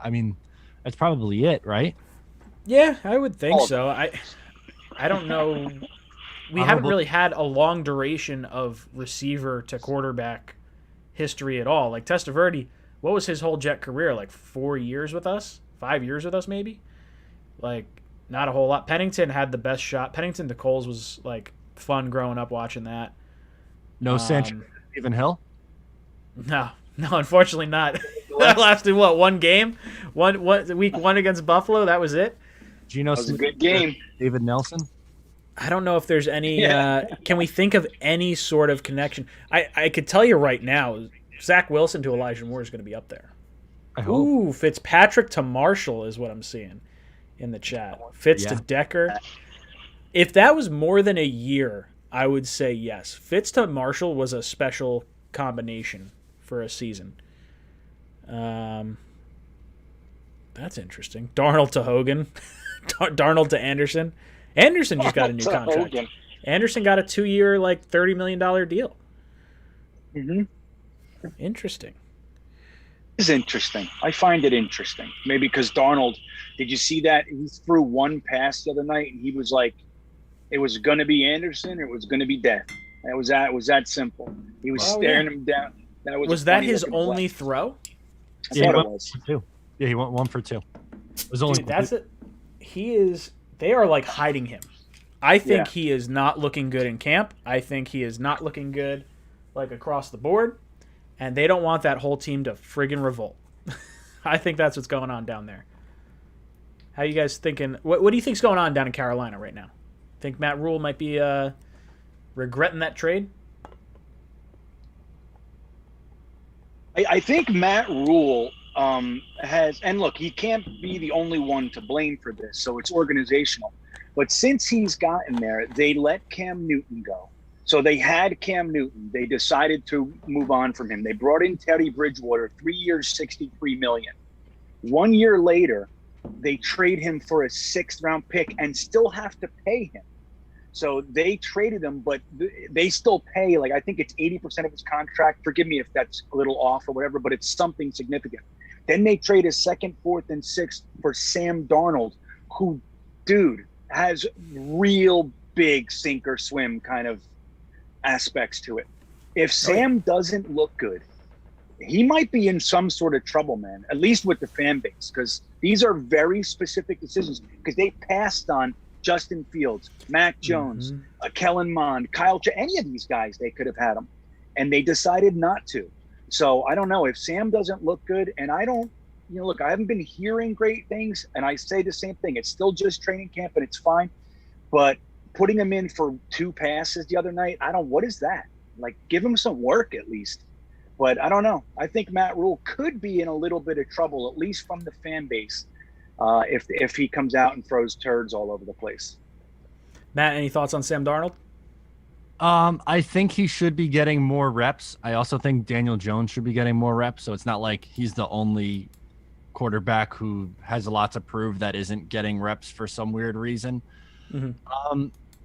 it, right? Yeah, I would think so. I don't know. We haven't really had a long duration of receiver to quarterback history at all. Like Testaverde, what was his whole Jet career? Like 4 years with us? 5 years with us, maybe? Like, not a whole lot. Pennington had the best shot. Pennington to Coles was, like, fun growing up watching that. No Sanchez, Stephen Hill? No, unfortunately not. That lasted, one game? Week 1 against Buffalo? That was it? That was a good game. David Nelson? I don't know if there's any can we think of any sort of connection? I could tell you right now, Zach Wilson to Elijah Moore is going to be up there. I hope. Ooh, Fitzpatrick to Marshall is what I'm seeing in the chat. Fitz to Decker. If that was more than a year, I would say yes. Fitz to Marshall was a special combination for a season. That's interesting. Darnold to Hogan. Darnold to Anderson. Anderson just got a new contract. Hogan. Anderson got a 2-year, like $30 million deal. Mm-hmm. Interesting. Is interesting. I find it interesting. Maybe because Darnold, did you see that he threw one pass the other night and he was like, it was going to be Anderson, or it was going to be death. It was that simple. He was staring him down. Was that his only throw? I thought it was. Yeah, he went 1 for 2. It was only. Dude, that's it. He is. They are like hiding him. I think he is not looking good in camp. I think he is not looking good, like across the board, and they don't want that whole team to friggin' revolt. I think that's what's going on down there. How you guys thinking? What do you think's going on down in Carolina right now? Think Matt Rule might be regretting that trade? I think Matt Rule has, and look, he can't be the only one to blame for this, so it's organizational. But since he's gotten there, they let Cam Newton go. So they had Cam Newton. They decided to move on from him. They brought in Teddy Bridgewater, 3 years, $63 million. 1 year later, they trade him for a 6th-round pick and still have to pay him. So they traded him, but they still pay, like, I think it's 80% of his contract. Forgive me if that's a little off or whatever, but it's something significant. Then they trade his 2nd, 4th, and 6th for Sam Darnold, who, dude, has real big sink or swim kind of aspects to it. If Sam doesn't look good, he might be in some sort of trouble, man, at least with the fan base, because these are very specific decisions, because they passed on Justin Fields, Mac Jones, Kellen Mond, Kyle, any of these guys, they could have had them, and they decided not to. So I don't know if Sam doesn't look good, and I don't, look, I haven't been hearing great things, and I say the same thing. It's still just training camp, and it's fine. But putting him in for 2 passes the other night, what is that? Like, give him some work at least. But I don't know. I think Matt Rule could be in a little bit of trouble, at least from the fan base, if he comes out and throws turds all over the place. Matt, any thoughts on Sam Darnold? I think he should be getting more reps. I also think Daniel Jones should be getting more reps. So it's not like he's the only quarterback who has a lot to prove that isn't getting reps for some weird reason.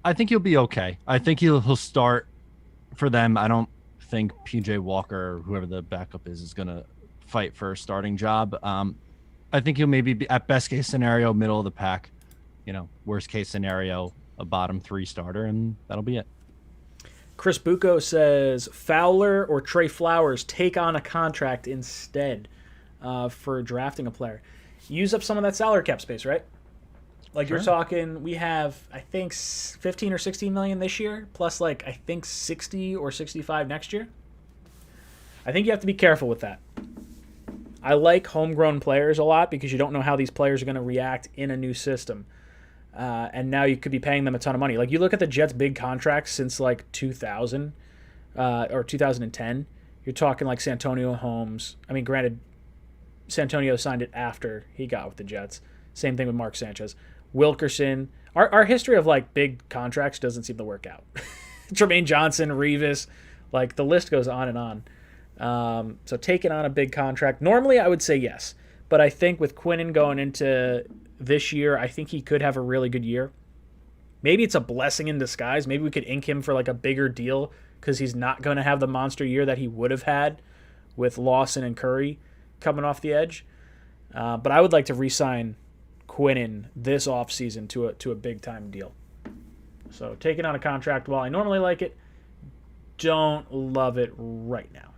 I think he'll be okay. I think he'll start for them. I don't think PJ Walker or whoever the backup is going to fight for a starting job. I think he'll maybe be, at best case scenario, middle of the pack. Worst case scenario, a bottom 3 starter, and that'll be it. Chris Bucco says Fowler or Trey Flowers take on a contract instead for drafting a player. Use up some of that salary cap space, right? Like You're talking, we have, I think, 15 or 16 million this year, plus I think 60 or 65 next year. I think you have to be careful with that. I like homegrown players a lot because you don't know how these players are going to react in a new system. And now you could be paying them a ton of money. Like, you look at the Jets' big contracts since 2000 or 2010. You're talking like Santonio Holmes. I mean, granted, Santonio signed it after he got with the Jets. Same thing with Mark Sanchez. Wilkerson. Our history of big contracts doesn't seem to work out. Tremaine Johnson, Revis, the list goes on and on. So taking on a big contract, normally I would say yes. But I think with Quinnen going into this year, I think he could have a really good year. Maybe it's a blessing in disguise. Maybe we could ink him for a bigger deal because he's not going to have the monster year that he would have had with Lawson and Curry coming off the edge. But I would like to re-sign Quinnen this offseason to a big-time deal. So taking on a contract, while I normally like it, don't love it right now.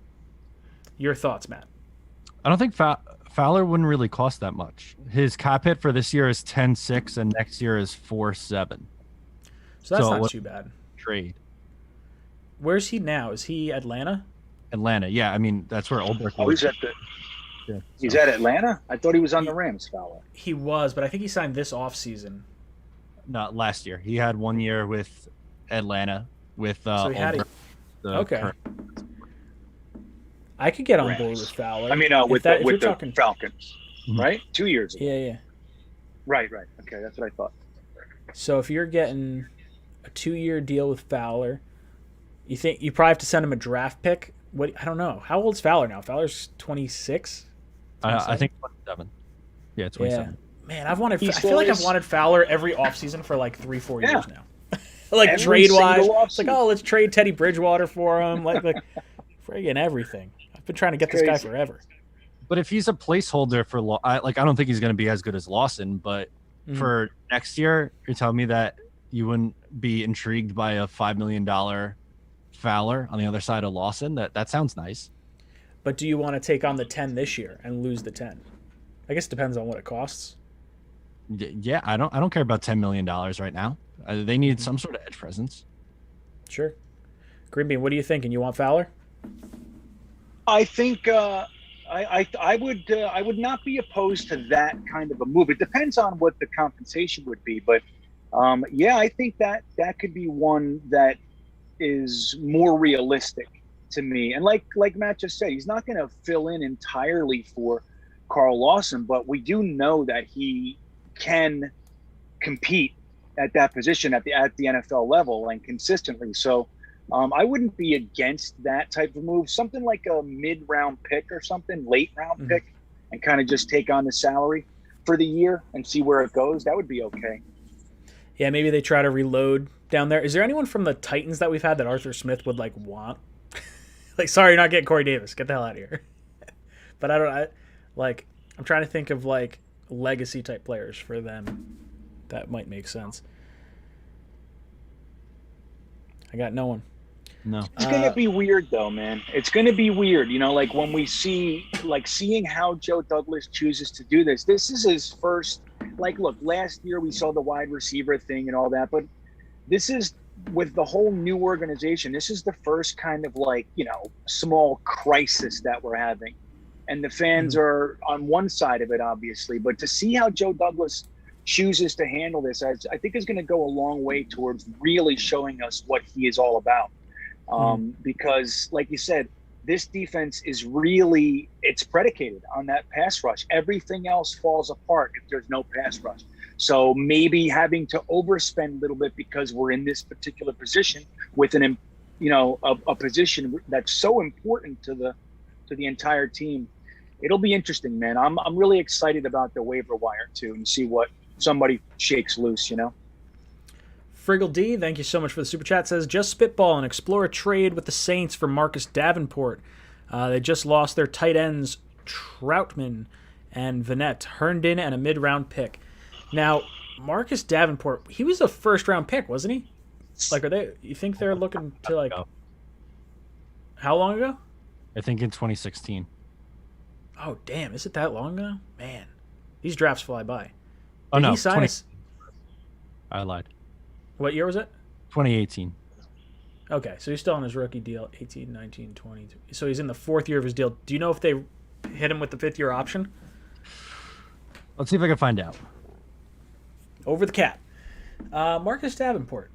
Your thoughts, Matt? I don't think Fowler wouldn't really cost that much. His cap hit for this year is 10.6 and next year is 4.7. So that's not too bad. Trade. Where's he now? Is he Atlanta? Atlanta, yeah. I mean, that's where Olberg was. He's at Atlanta? I thought he was on the Rams, Fowler. He was, but I think he signed this offseason. Not last year. He had 1 year with Atlanta with so he Olberg. Okay. I could get on board with Fowler. I mean, with the Falcons, right? 2 years ago. Yeah. Right. Okay, that's what I thought. So if you're getting a 2-year deal with Fowler, you think you probably have to send him a draft pick? What? I don't know. How old's Fowler now? Fowler's 26? I think 27. Yeah, 27. Yeah. Man, I feel like I've wanted Fowler every offseason for 3-4 years now. Trade-wise. It's let's trade Teddy Bridgewater for him. Friggin' everything. I've been trying to get this guy forever. But if he's a placeholder for I don't think he's going to be as good as Lawson. But for next year, you're telling me that you wouldn't be intrigued by a $5 million Fowler on the other side of Lawson? That sounds nice. But do you want to take on the 10 this year and lose the 10? I guess it depends on what it costs. Yeah, I don't care about $10 million right now. They need some sort of edge presence. Sure. Green Bean, what are you thinking? You want Fowler? I think I would not be opposed to that kind of a move. It depends on what the compensation would be, but yeah, I think that could be one that is more realistic to me. And like Matt just said, he's not going to fill in entirely for Carl Lawson, but we do know that he can compete at that position at the NFL level and consistently. So I wouldn't be against that type of move. Something like a mid-round pick or something, late-round pick, and kind of just take on the salary for the year and see where it goes. That would be okay. Yeah, maybe they try to reload down there. Is there anyone from the Titans that we've had that Arthur Smith would want? Sorry, you're not getting Corey Davis. Get the hell out of here. But I'm trying to think of legacy type players for them that might make sense. I got no one. No. It's going to be weird though, man. It's going to be weird. When we see, seeing how Joe Douglas chooses to do this is his first, look, last year we saw the wide receiver thing and all that, but this is with the whole new organization. This is the first kind of small crisis that we're having. And the fans are on one side of it, obviously, but to see how Joe Douglas chooses to handle this, I think is going to go a long way towards really showing us what he is all about. Because like you said, this defense is really, it's predicated on that pass rush. Everything else falls apart if there's no pass rush. So maybe having to overspend a little bit because we're in this particular position with a position that's so important to the entire team. It'll be interesting, man. I'm really excited about the waiver wire too, and see what somebody shakes loose, Friggle D, thank you so much for the super chat. Says, just spitball and explore a trade with the Saints for Marcus Davenport. They just lost their tight ends Troutman and Vanette, Herndon, and a mid-round pick. Now, Marcus Davenport, he was a first-round pick, wasn't he? You think they're looking to how long ago? I think in 2016. Oh, damn, is it that long ago? Man, these drafts fly by. Did he sign 20... I lied. What year was it? 2018. Okay, so he's still on his rookie deal, 18, 19, 20. So he's in the fourth year of his deal. Do you know if they hit him with the fifth-year option? Let's see if I can find out. Over the cat. Marcus Davenport.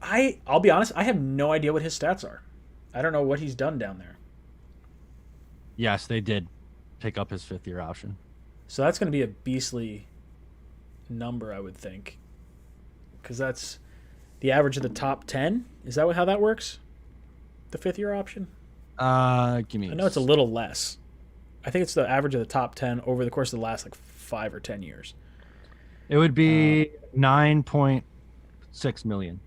I'll be honest, I have no idea what his stats are. I don't know what he's done down there. Yes, they did pick up his fifth-year option. So that's going to be a beastly number, I would think. Because that's the average of the top 10. Is that how that works? The fifth-year option? Give me. I know it's a little less. I think it's the average of the top 10 over the course of the last 5 or 10 years. It would be 9.6 million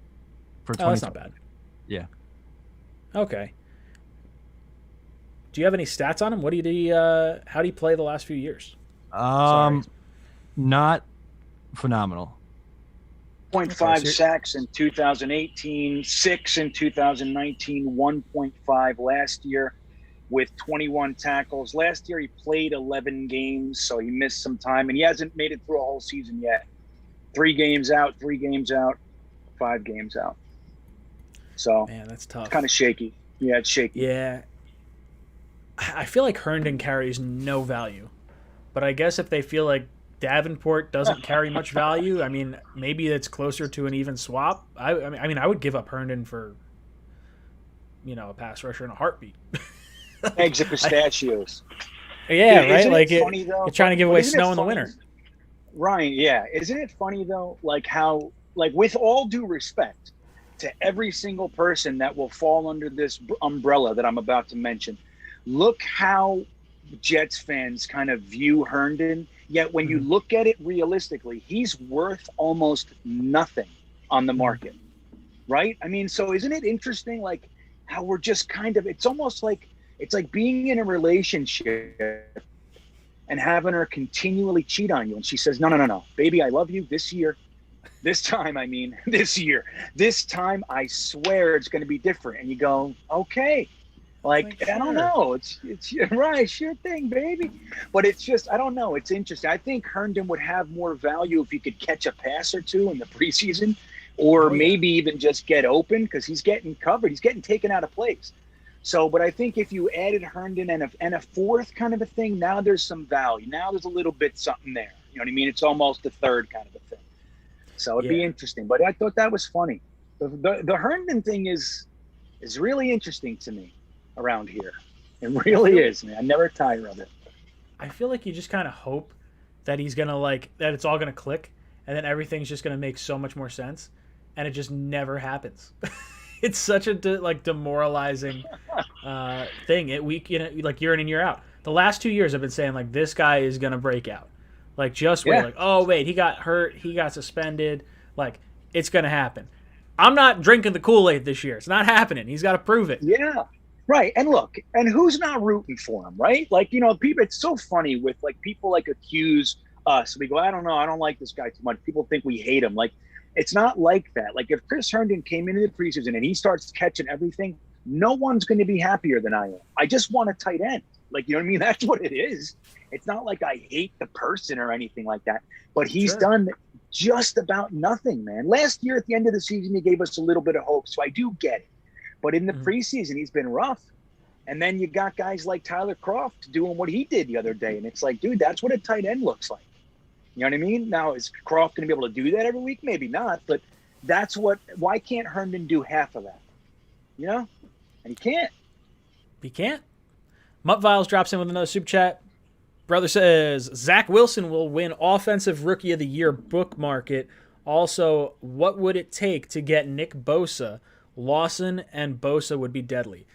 for 20. Oh, that's not bad. Yeah. Okay. Do you have any stats on him? How do you play the last few years? Not phenomenal. 0.5 sacks in 2018, 6 in 2019, 1.5 last year with 21 tackles. Last year he played 11 games, so he missed some time, and he hasn't made it through a whole season yet. 3 games out, 5 games out. So, man, that's tough. It's kind of shaky. Yeah, it's shaky. Yeah. I feel like Herndon carries no value, but I guess if they feel like Davenport doesn't carry much value, I mean, maybe it's closer to an even swap. I mean, I would give up Herndon for, a pass rusher in a heartbeat. Eggs and pistachios. Yeah, right? You're trying to give away snow in the winter. Ryan, yeah. Isn't it funny, though, how, with all due respect to every single person that will fall under this umbrella that I'm about to mention, look how Jets fans kind of view Herndon. Yet when you look at it realistically, he's worth almost nothing on the market, right? I mean, so isn't it interesting, how we're just kind of, it's almost it's like being in a relationship and having her continually cheat on you. And she says, no, baby, I love you this year. This time, this year. This time, I swear it's going to be different. And you go, okay. Like, sure. I don't know. It's right, sure thing, baby. But it's just, I don't know. It's interesting. I think Herndon would have more value if he could catch a pass or two in the preseason, or maybe even just get open, because he's getting covered. He's getting taken out of plays. So, but I think if you added Herndon and a fourth kind of a thing, now there's some value. Now there's a little bit something there. You know what I mean? It's almost a third kind of a thing. So it'd be interesting. But I thought that was funny. The Herndon thing is really interesting to me around here. It really is, man. I never tire of it. I feel like you just kind of hope that he's gonna that it's all gonna click, and then everything's just gonna make so much more sense, and it just never happens. It's such a demoralizing thing. Like year in and year out. The last 2 years I've been saying like this guy is gonna break out. Like just wait. Like, oh wait, he got hurt, he got suspended. Like it's gonna happen. I'm not drinking the Kool-Aid this year. It's not happening. He's got to prove it. Yeah. Right. And look, and who's not rooting for him, right? Like, people, it's so funny with like people like accuse us. We go, I don't know. I don't like this guy too much. People think we hate him. Like, it's not like that. Like if Chris Herndon came into the preseason and he starts catching everything, no one's going to be happier than I am. I just want a tight end. Like, you know what I mean? That's what it is. It's not like I hate the person or anything like that, but he's done just about nothing, man. Last year at the end of the season, he gave us a little bit of hope. So I do get it. But in the preseason, he's been rough. And then you got guys like Tyler Kroft doing what he did the other day. And it's like, dude, that's what a tight end looks like. You know what I mean? Now, is Kroft going to be able to do that every week? Maybe not. But why can't Herndon do half of that? And he can't. He can't. Mutt Viles drops in with another super chat. Brother says, Zach Wilson will win Offensive Rookie of the Year, bookmark it. Also, what would it take to get Nick Bosa? Lawson and Bosa would be deadly.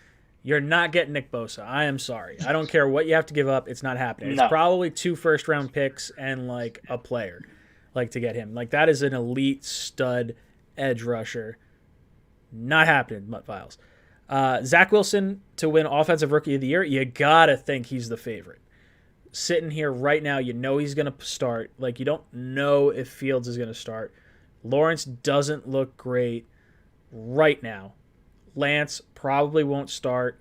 You're not getting Nick Bosa. I am sorry. I don't care what you have to give up. It's not happening. No. It's probably 2 first-round picks and, like, a player, like, to get him. Like, that is an elite stud edge rusher. Not happening, Mutt Viles. Zach Wilson to win Offensive Rookie of the Year, you got to think he's the favorite. Sitting here right now, you know he's going to start. Like, you don't know if Fields is going to start. Lawrence doesn't look great right now. Lance probably won't start.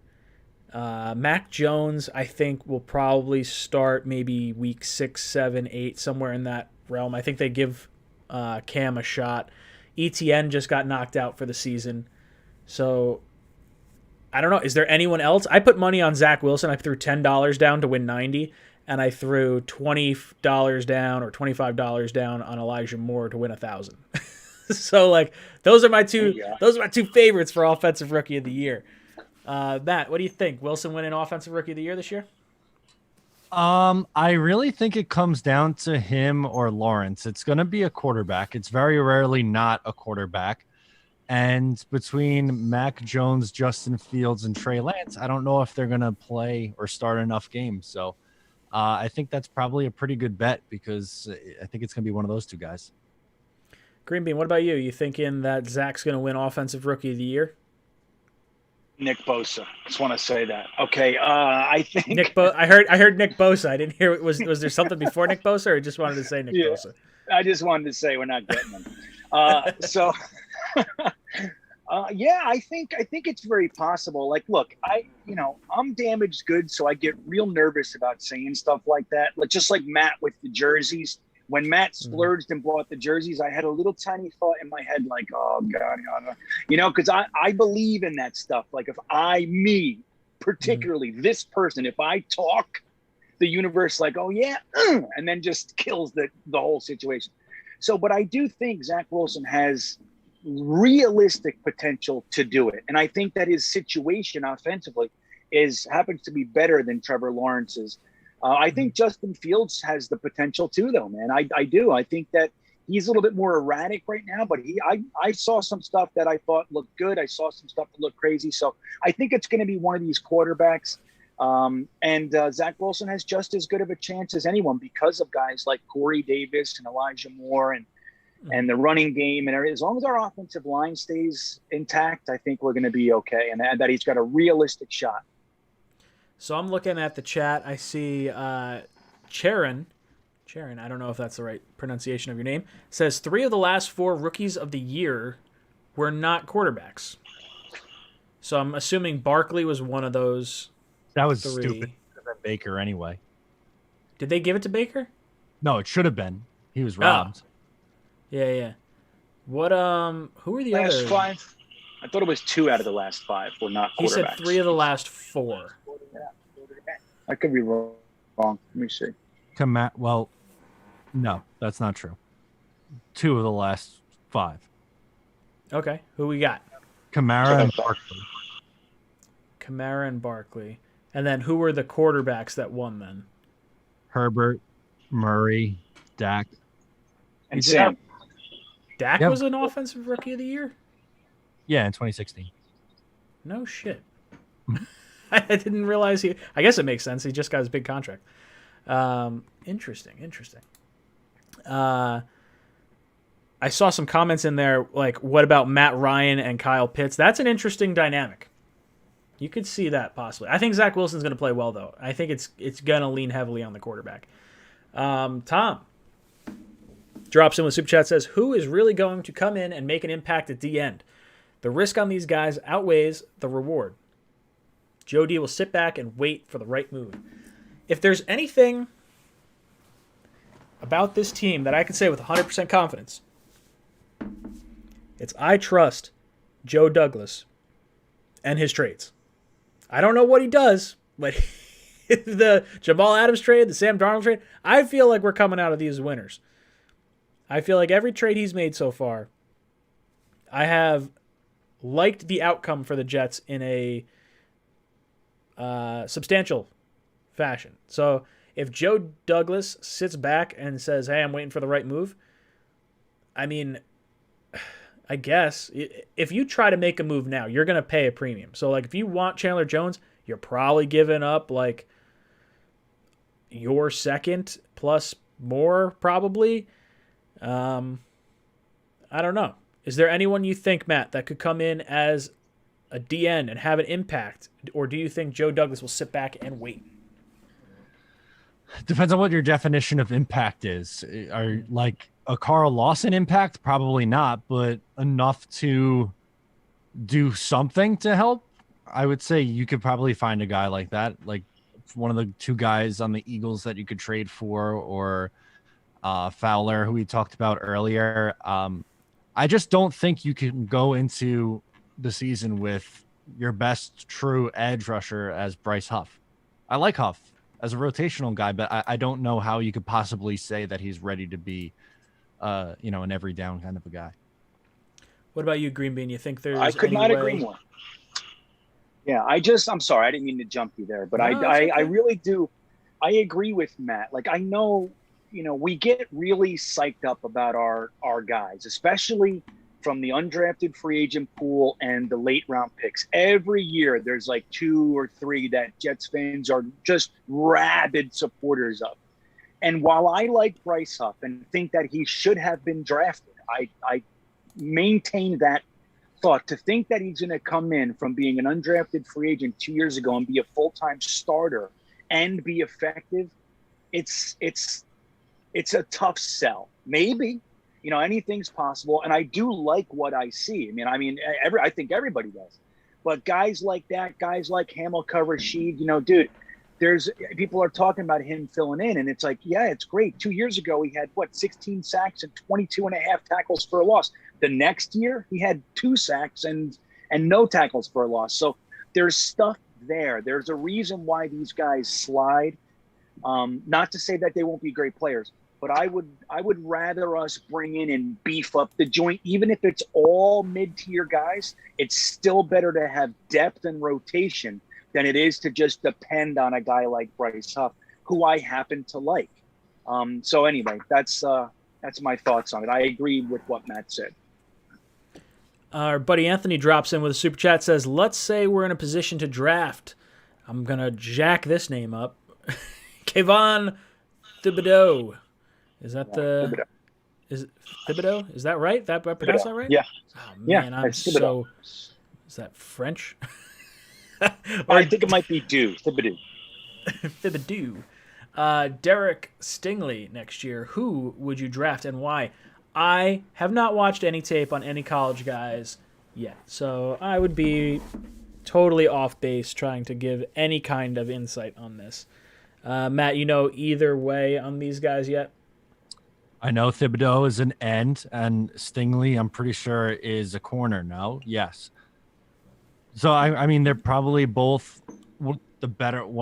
Mac Jones, I think, will probably start maybe week 6, 7, 8, somewhere in that realm. I think they give Cam a shot. ETN just got knocked out for the season. So, I don't know. Is there anyone else? I put money on Zach Wilson. I threw $10 down to win 90, and I threw $20 down or $25 down on Elijah Moore to win 1,000. So, like, those are my two favorites for Offensive Rookie of the Year. Matt, what do you think? Wilson winning Offensive Rookie of the Year this year? I really think it comes down to him or Lawrence. It's going to be a quarterback. It's very rarely not a quarterback. And between Mac Jones, Justin Fields, and Trey Lance, I don't know if they're going to play or start enough games. So I think that's probably a pretty good bet, because I think it's going to be one of those two guys. Green Bean, what about you? You thinking that Zach's going to win Offensive Rookie of the Year? Nick Bosa. Just want to say that. Okay, I think I heard Nick Bosa. I didn't hear. Was there something before Nick Bosa, or just wanted to say Nick Bosa? I just wanted to say we're not getting him. So, I think it's very possible. Like, look, I'm damaged goods, so I get real nervous about saying stuff like that. Like, just like Matt with the jerseys. When Matt splurged and bought the jerseys, I had a little tiny thought in my head, like, oh, God, because I believe in that stuff. Like, if particularly this person, if I talk, the universe, like, oh, yeah, and then just kills the whole situation. So, but I do think Zach Wilson has realistic potential to do it. And I think that his situation offensively happens to be better than Trevor Lawrence's. I think Justin Fields has the potential too, though, man. I do. I think that he's a little bit more erratic right now, but I saw some stuff that I thought looked good. I saw some stuff that looked crazy. So I think it's going to be one of these quarterbacks. And Zach Wilson has just as good of a chance as anyone because of guys like Corey Davis and Elijah Moore and the running game. And as long as our offensive line stays intact, I think we're going to be okay. And that he's got a realistic shot. So I'm looking at the chat. I see Charon, I don't know if that's the right pronunciation of your name, says 3 of the last 4 rookies of the year were not quarterbacks. So I'm assuming Barkley was one of those. That was 3. stupid. It should have been Baker anyway. Did they give it to Baker? No, it should have been. He was robbed. Yeah. What who were the last other 5? I thought it was 2 out of the last 5 were not quarterbacks. He said 3 of the last 4. I could be wrong. Let me see. Well, no, that's not true. 2 of the last 5. Okay, who we got? Kamara and Barkley. Kamara and Barkley. And then who were the quarterbacks that won then? Herbert, Murray, Dak. And Sam. Dak was an offensive rookie of the year? Yeah, in 2016. No shit. I didn't realize I guess it makes sense. He just got his big contract. Interesting. I saw some comments in there like, what about Matt Ryan and Kyle Pitts? That's an interesting dynamic. You could see that possibly. I think Zach Wilson's going to play well, though. I think it's going to lean heavily on the quarterback. Tom drops in with Super Chat, says, who is really going to come in and make an impact at the end? The risk on these guys outweighs the reward. Joe D will sit back and wait for the right move. If there's anything about this team that I can say with 100% confidence, it's I trust Joe Douglas and his trades. I don't know what he does, but the Jamal Adams trade, the Sam Darnold trade, I feel like we're coming out of these winners. I feel like every trade he's made so far, I have liked the outcome for the Jets in a substantial fashion. So if Joe Douglas sits back and says, hey, I'm waiting for the right move, I mean, I guess if you try to make a move now, you're going to pay a premium. So like if you want Chandler Jones, you're probably giving up like your second plus more probably. I don't know. Is there anyone you think, Matt, that could come in as a DN and have an impact? Or do you think Joe Douglas will sit back and wait? Depends on what your definition of impact is. Are like a Carl Lawson impact? Probably not, but enough to do something to help. I would say you could probably find a guy like that, like one of the 2 guys on the Eagles that you could trade for, or Fowler, who we talked about earlier. I just don't think you can go into the season with your best true edge rusher as Bryce Huff. I like Huff as a rotational guy, but I don't know how you could possibly say that he's ready to be, an every down kind of a guy. What about you, Green Bean? You think there's I could any not way... agree more. Yeah, I'm sorry, I didn't mean to jump you there, but No, I really do. I agree with Matt. Like, I know, we get really psyched up about our guys, especially from the undrafted free agent pool and the late round picks. Every year there's like 2 or 3 that Jets fans are just rabid supporters of. And while I like Bryce Huff and think that he should have been drafted, I maintain that thought. To think that he's going to come in from being an undrafted free agent 2 years ago and be a full-time starter and be effective, it's a tough sell. Maybe, anything's possible. And I do like what I see. I think everybody does. But guys like that, guys like Hamilcar Rashid, dude, people are talking about him filling in. And it's like, yeah, it's great. 2 years ago, he had 16 sacks and 22 and a half tackles for a loss. The next year, he had 2 sacks and no tackles for a loss. So there's stuff there. There's a reason why these guys slide. Not to say that they won't be great players, but I would rather us bring in and beef up the joint. Even if it's all mid-tier guys, it's still better to have depth and rotation than it is to just depend on a guy like Bryce Huff, who I happen to like. So anyway, that's my thoughts on it. I agree with what Matt said. Our buddy Anthony drops in with a super chat, says, let's say we're in a position to draft. I'm going to jack this name up. Kayvon Thibodeau. Is that Thibodeau. Is Thibodeau? Is that right? That I pronounced that right? Yeah. Oh man, yeah, I'm so. Is that French? I think it might be Thibodeau. Thibodeau. Derek Stingley next year. Who would you draft and why? I have not watched any tape on any college guys yet, so I would be totally off base trying to give any kind of insight on this. Matt, you know either way on these guys yet? I know Thibodeau is an end, and Stingley, I'm pretty sure, is a corner. No, yes. So I mean, they're probably both one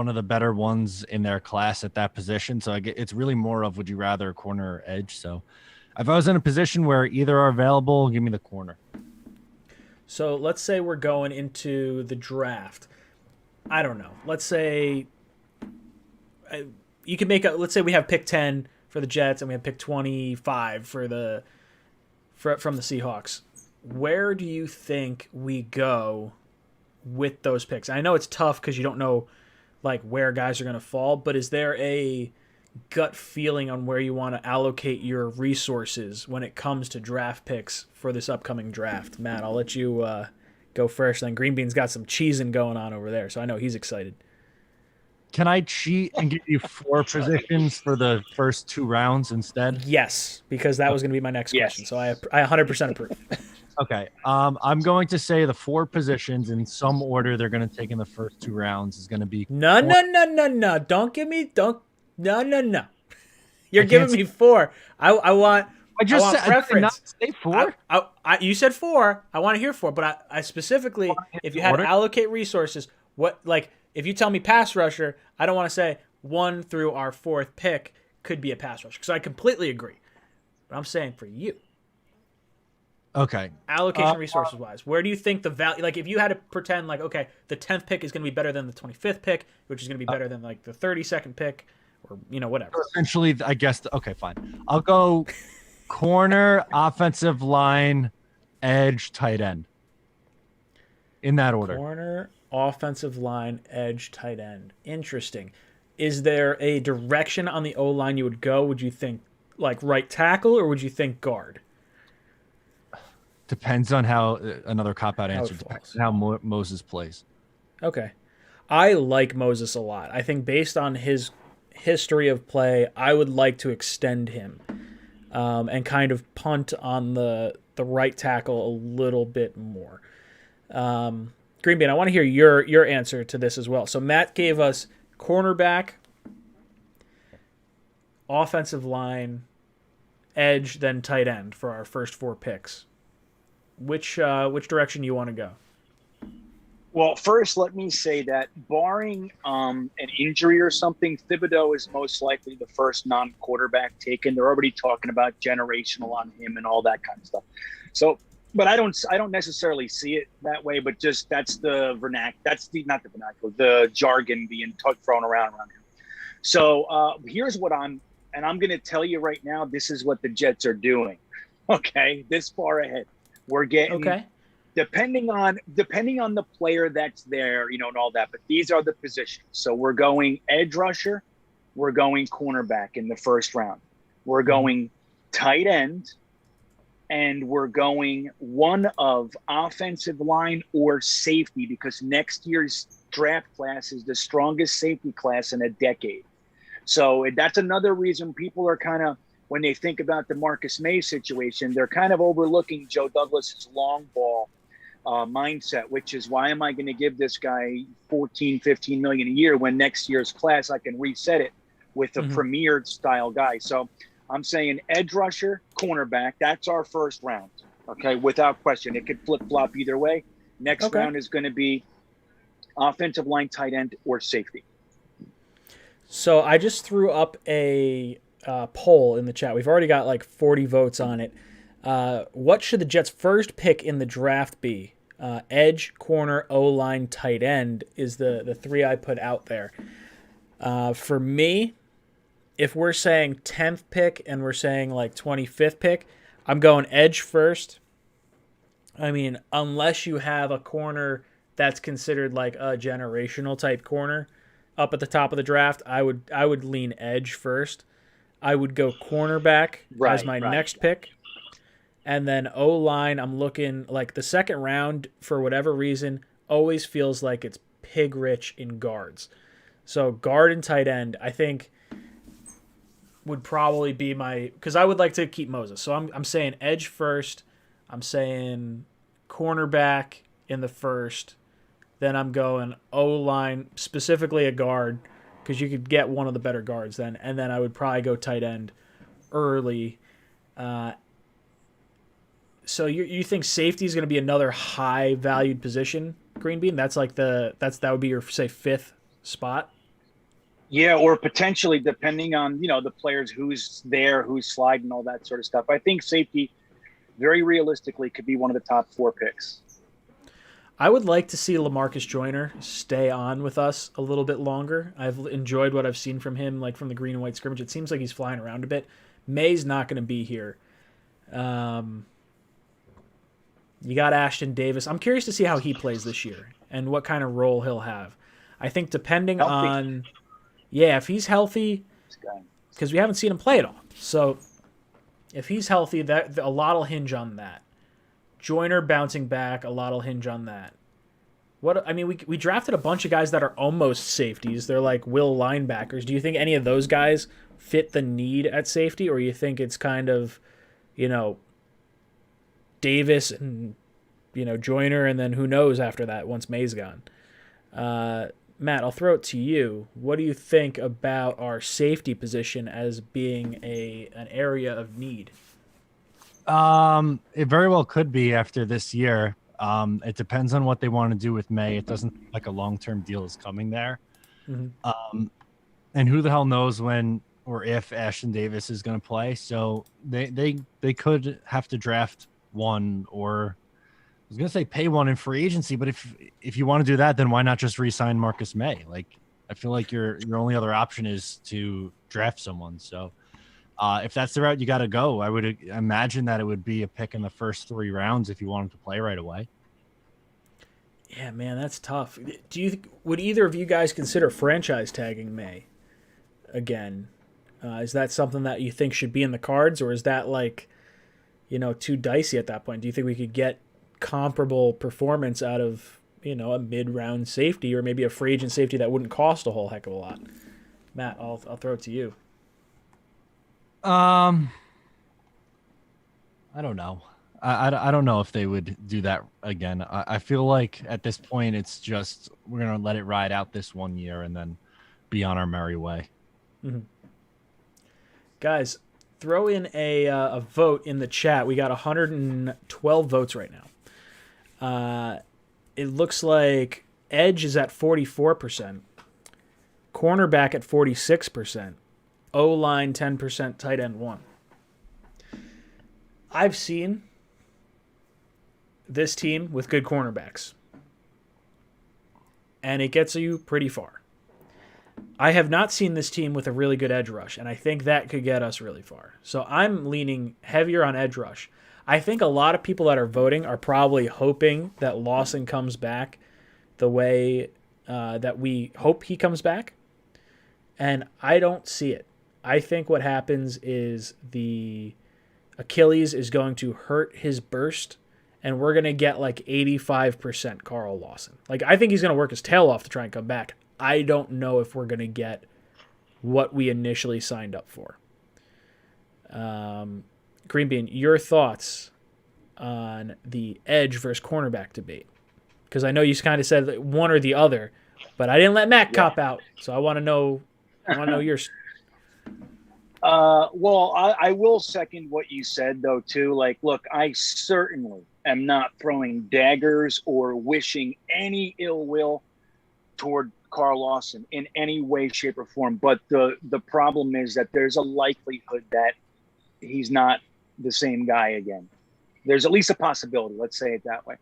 of the better ones in their class at that position. So it's really more of would you rather corner or edge. So if I was in a position where either are available, give me the corner. So let's say we're going into the draft. I don't know. Let's say you can make a. Let's say we have pick 10 for the Jets and we have pick 25 from the Seahawks. Where do you think we go with those picks? I know it's tough because you don't know like where guys are going to fall, but is there a gut feeling on where you want to allocate your resources when it comes to draft picks for this upcoming draft? Matt, I'll let you go first. Then Green Bean's got some cheesing going on over there, so I know he's excited. Can I cheat and give you 4 positions for the first 2 rounds instead? Yes, because that was going to be my next question. So I 100% approve. Okay. I'm going to say the 4 positions in some order they're going to take in the first 2 rounds is going to be No. Don't give me no. You're giving me 4. I want preference. Did I not say 4? You said 4. I want to hear 4, but I specifically, if you had to allocate resources, if you tell me pass rusher, I don't want to say 1 through our 4th pick could be a pass rusher, because I completely agree. But I'm saying for you. Okay. Allocation resources wise, where do you think the value? Like, if you had to pretend, like, okay, the 10th pick is going to be better than the 25th pick, which is going to be better than like the 32nd pick, or whatever. Essentially, I guess. Okay, fine. I'll go corner, offensive line, edge, tight end. In that order. Corner, offensive line, edge, tight end. Interesting. Is there a direction on the O line you would go? Would you think like right tackle, or would you think guard? Depends on how another cop-out answer. Depends on how Moses plays. Okay. I like Moses a lot. I think based on his history of play, I would like to extend him and kind of punt on the right tackle a little bit more. Green Bean, I want to hear your answer to this as well. So Matt gave us cornerback, offensive line, edge, then tight end for our first 4 picks. Which direction you want to go? Well, first, let me say that barring an injury or something, Thibodeau is most likely the first non-quarterback taken. They're already talking about generational on him and all that kind of stuff. So, but I don't necessarily see it that way. But just that's the the jargon being thrown around him. So here's what I'm going to tell you right now. This is what the Jets are doing. Okay, this far ahead. We're getting depending on the player that's there, and all that. But these are the positions. So we're going edge rusher, we're going cornerback in the first round, we're going tight end, and we're going one of offensive line or safety, because next year's draft class is the strongest safety class in a decade. So that's another reason people are kind of, when they think about the Marcus Maye situation, they're kind of overlooking Joe Douglas's long ball mindset, which is, why am I going to give this guy 14, 15 million a year when next year's class I can reset it with a premier style guy? So I'm saying edge rusher, cornerback, that's our first round. Okay, without question. It could flip-flop either way. Next round is going to be offensive line, tight end, or safety. So I just threw up a poll in the chat. We've already got like 40 votes on it. What should the Jets' first pick in the draft be? Edge, corner, O-line, tight end is the 3 I put out there. For me, if we're saying 10th pick and we're saying like 25th pick, I'm going edge first. I mean, unless you have a corner that's considered like a generational type corner up at the top of the draft, I would lean edge first. I would go cornerback as my next pick. And then O-line, I'm looking like the second round, for whatever reason, always feels like it's pig rich in guards. So guard and tight end, I think would probably be my, because I would like to keep Moses. So I'm saying edge first. I'm saying cornerback in the first. Then I'm going O-line, specifically a guard, because you could get one of the better guards then. And then I would probably go tight end early. So you think safety is going to be another high valued position, Green Bean? That's like that would be your, say, fifth spot. Yeah, or potentially depending on, the players, who's there, who's sliding, all that sort of stuff. I think safety, very realistically, could be one of the top 4 picks. I would like to see LaMarcus Joyner stay on with us a little bit longer. I've enjoyed what I've seen from him, like from the green and white scrimmage. It seems like he's flying around a bit. Maye's not going to be here. You got Ashton Davis. I'm curious to see how he plays this year and what kind of role he'll have. I think depending on... Yeah, if he's healthy, because we haven't seen him play at all. So if he's healthy, that a lot will hinge on that. Joyner bouncing back, a lot will hinge on that. We drafted a bunch of guys that are almost safeties. They're like will linebackers. Do you think any of those guys fit the need at safety, or you think it's kind of, Davis and Joyner, and then who knows after that once Maye's gone? Matt, I'll throw it to you. What do you think about our safety position as being an area of need? It very well could be after this year. It depends on what they want to do with Maye. It doesn't look like a long-term deal is coming there. Mm-hmm. And who the hell knows when or if Ashton Davis is going to play. So they could have to draft one, or I was going to say pay one in free agency, but if you want to do that, then why not just re-sign Marcus Maye? Like, I feel like your only other option is to draft someone. So if that's the route you got to go, I would imagine that it would be a pick in the first 3 rounds if you want him to play right away. Yeah, man, that's tough. Would either of you guys consider franchise tagging Maye again? Is that something that you think should be in the cards, or is that like, too dicey at that point? Do you think we could get comparable performance out of a mid-round safety, or maybe a free agent safety that wouldn't cost a whole heck of a lot? Matt, I'll throw it to you. I don't know. I don't know if they would do that again. I feel like at this point it's just we're gonna let it ride out this 1 year and then be on our merry way. Mm-hmm. Guys, throw in a vote in the chat. We got 112 votes right now. It looks like edge is at 44%, cornerback at 46%, O-line 10%, tight end 1%. I've seen this team with good cornerbacks, and it gets you pretty far. I have not seen this team with a really good edge rush, and I think that could get us really far. So I'm leaning heavier on edge rush. I think a lot of people that are voting are probably hoping that Lawson comes back the way that we hope he comes back, and I don't see it. I think what happens is the Achilles is going to hurt his burst, and we're going to get like 85% Carl Lawson. Like, I think he's going to work his tail off to try and come back. I don't know if we're going to get what we initially signed up for. Green Bean, your thoughts on the edge versus cornerback debate? Because I know you kind of said one or the other, but I didn't let Matt cop out, so I want to know yours. Well, I will second what you said, though, too. Like, look, I certainly am not throwing daggers or wishing any ill will toward Carl Lawson in any way, shape, or form. But the problem is that there's a likelihood that he's not the same guy again. There's at least a possibility. Let's say it that way.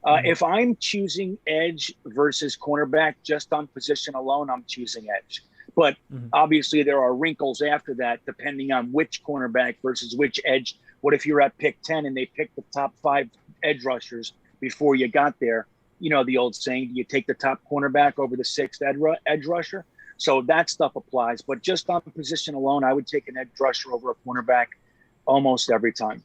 If I'm choosing edge versus cornerback just on position alone, I'm choosing edge. But obviously there are wrinkles after that, depending on which cornerback versus which edge. What if you're at pick 10 and they pick the top 5 edge rushers before you got there? You know, the old saying, do you take the top cornerback over the 6th edge rusher? So that stuff applies. But just on position alone, I would take an edge rusher over a cornerback almost every time.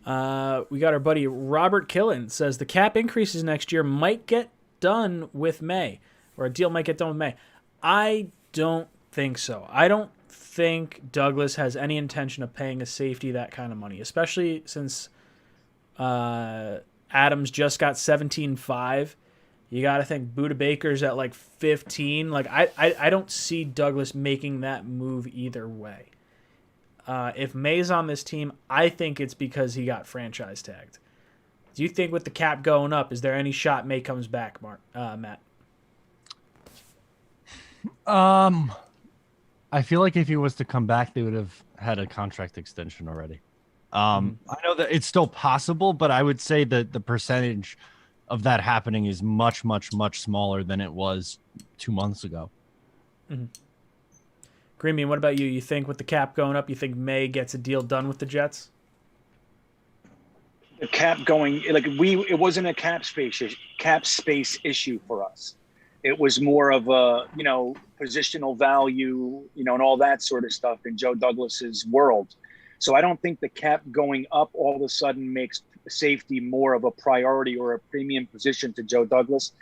We got our buddy Robert Killen says the cap increases next year might get done with Maye, or a deal might get done with Maye. I don't think so. I don't think Douglas has any intention of paying a safety that kind of money, especially since Adams just got 17.5. You got to think Buda Baker's at like 15. Like I don't see Douglas making that move either way. If Maye's on this team, I think it's because he got franchise tagged. Do you think with the cap going up, is there any shot Maye comes back, Matt? I feel like if he was to come back, they would have had a contract extension already. I know that it's still possible, but I would say that the percentage of that happening is much, much, much smaller than it was 2 months ago. Mm-hmm. Green Bean, what about you? You think with the cap going up, you think Maye gets a deal done with the Jets? The cap going, like it wasn't a cap space issue for us. It was more of a, positional value, and all that sort of stuff in Joe Douglas's world. So I don't think the cap going up all of a sudden makes safety more of a priority or a premium position to Joe Douglas.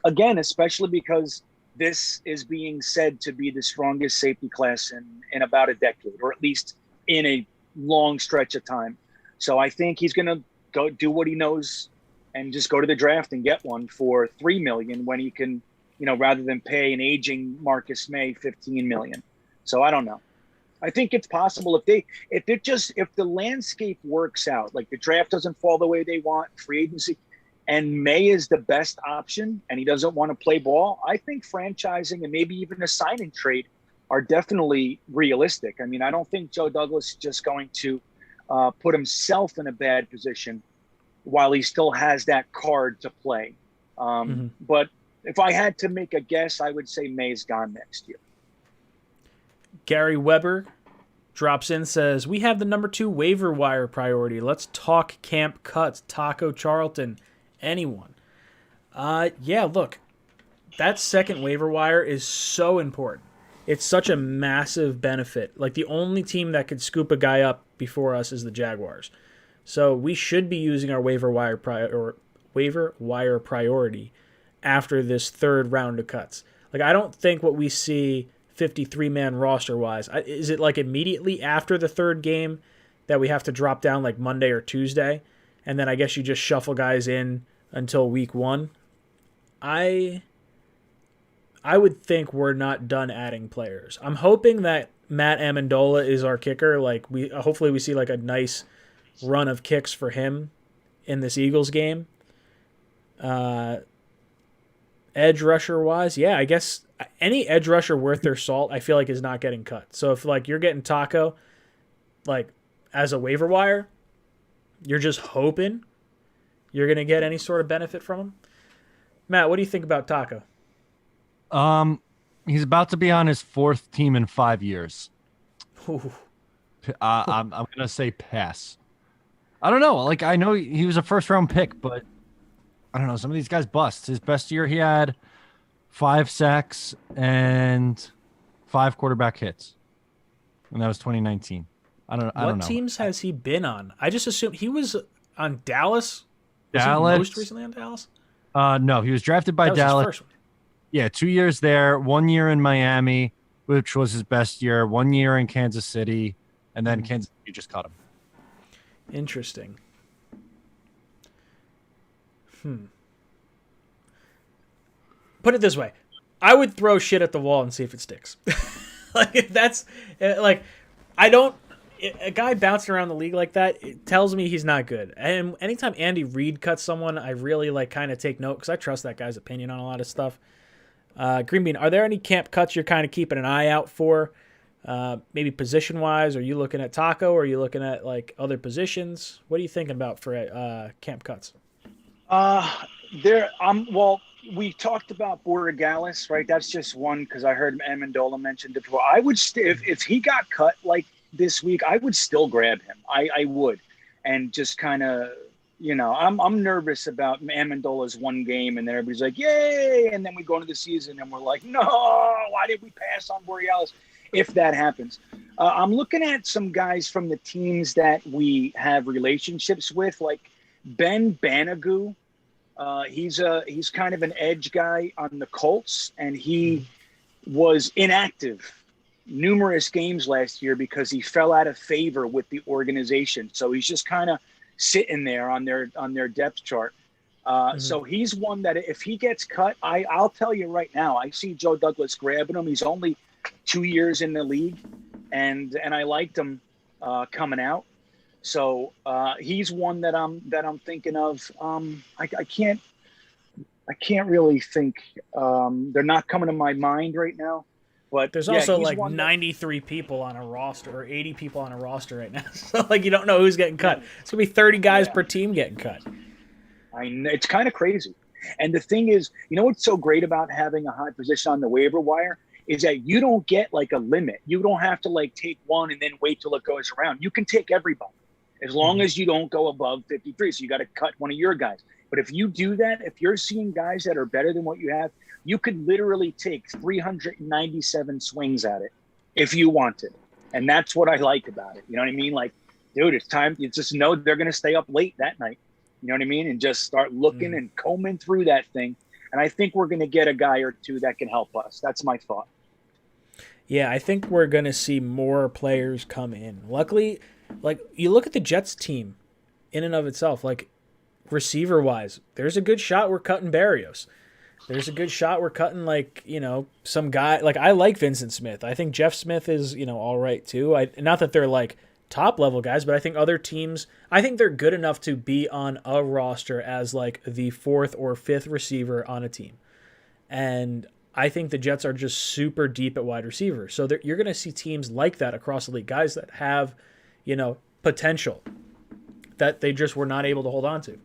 Again, especially because this is being said to be the strongest safety class in about a decade, or at least in a long stretch of time. So I think he's going to go do what he knows and just go to the draft and get one for $3 million when he can, rather than pay an aging Marcus Maye $15 million. So I don't know. I think it's possible if the landscape works out, like the draft doesn't fall the way they want, free agency, and Maye is the best option and he doesn't want to play ball, I think franchising and maybe even a signing trade are definitely realistic. I mean, I don't think Joe Douglas is just going to put himself in a bad position while he still has that card to play. But if I had to make a guess, I would say Maye's gone next year. Gary Weber drops in, says, we have the number 2 waiver wire priority. Let's talk camp cuts, Taco Charlton, anyone. Yeah, look, that second waiver wire is so important. It's such a massive benefit. Like, the only team that could scoop a guy up before us is the Jaguars. So we should be using our waiver wire priority after this third round of cuts. Like, I don't think what we see 53-man roster-wise, is it like immediately after the third game that we have to drop down like Monday or Tuesday? And then I guess you just shuffle guys in until week 1? I would think we're not done adding players. I'm hoping that Matt Amendola is our kicker. Like hopefully we see like a nice run of kicks for him in this Eagles game. Edge rusher wise, yeah, I guess any edge rusher worth their salt, I feel like is not getting cut. So if like you're getting Taco, like as a waiver wire, you're just hoping you're gonna get any sort of benefit from him. Matt, what do you think about Taco? He's about to be on his 4th team in 5 years. I'm gonna say pass. I don't know. Like I know he was a 1st round pick, but I don't know. Some of these guys bust. His best year, he had 5 sacks and 5 quarterback hits, and that was 2019. I don't know. What teams has he been on? I just assumed he was on Dallas. Was Dallas. he most recently on Dallas? No, he was drafted by that was Dallas. His first one. Yeah, 2 years there, 1 year in Miami, which was his best year. 1 year in Kansas City, and then Kansas City just cut him. Interesting. Put it this way. I would throw shit at the wall and see if it sticks. Like that's like I don't a guy bouncing around the league like that, it tells me he's not good. And anytime Andy Reid cuts someone, I really like kind of take note because I trust that guy's opinion on a lot of stuff. Green Bean, are there any camp cuts you're kind of keeping an eye out for? Maybe position wise? Are you looking at Taco? Or are you looking at like other positions? What are you thinking about for camp cuts? We talked about Borregales, right? That's just one because I heard Amendola mentioned it before. I would if he got cut like this week, I would still grab him. I would, and just kind of, I'm nervous about Amendola's one game, and then everybody's like, yay, and then we go into the season and we're like, no, why did we pass on Borregales? If that happens, I'm looking at some guys from the teams that we have relationships with, like Ben Banagoo. He's kind of an edge guy on the Colts, and he was inactive numerous games last year because he fell out of favor with the organization. So he's just kind of sitting there on their depth chart. So he's one that if he gets cut, I'll tell you right now, I see Joe Douglas grabbing him. He's only 2 years in the league, and I liked him coming out. So he's one that I'm thinking of. I can't really think. They're not coming to my mind right now. But there's also like 93 people on a roster or 80 people on a roster right now. So like you don't know who's getting cut. It's gonna be 30 guys per team getting cut. I know, it's kind of crazy. And the thing is, you know what's so great about having a high position on the waiver wire is that you don't get like a limit. You don't have to like take one and then wait till it goes around. You can take everybody as long as you don't go above 53. So you got to cut one of your guys. But if you do that, if you're seeing guys that are better than what you have, you could literally take 397 swings at it if you wanted. And that's what I like about it. You know what I mean? Like, dude, it's time. You just know they're going to stay up late that night. You know what I mean? And just start looking and combing through that thing. And I think we're going to get a guy or two that can help us. That's my thought. Yeah, I think we're going to see more players come in. Luckily, like you look at the Jets team in and of itself, like receiver-wise, there's a good shot we're cutting Berrios. There's a good shot we're cutting, like, you know, some guy. Like, I like Vincent Smith. I think Jeff Smith is, you know, all right, too. Not that they're, like, top-level guys, but I think other teams, I think they're good enough to be on a roster as, like, the fourth or fifth receiver on a team. And I think the Jets are just super deep at wide receiver. So you're going to see teams like that across the league, guys that have, you know, potential that they just were not able to hold on to.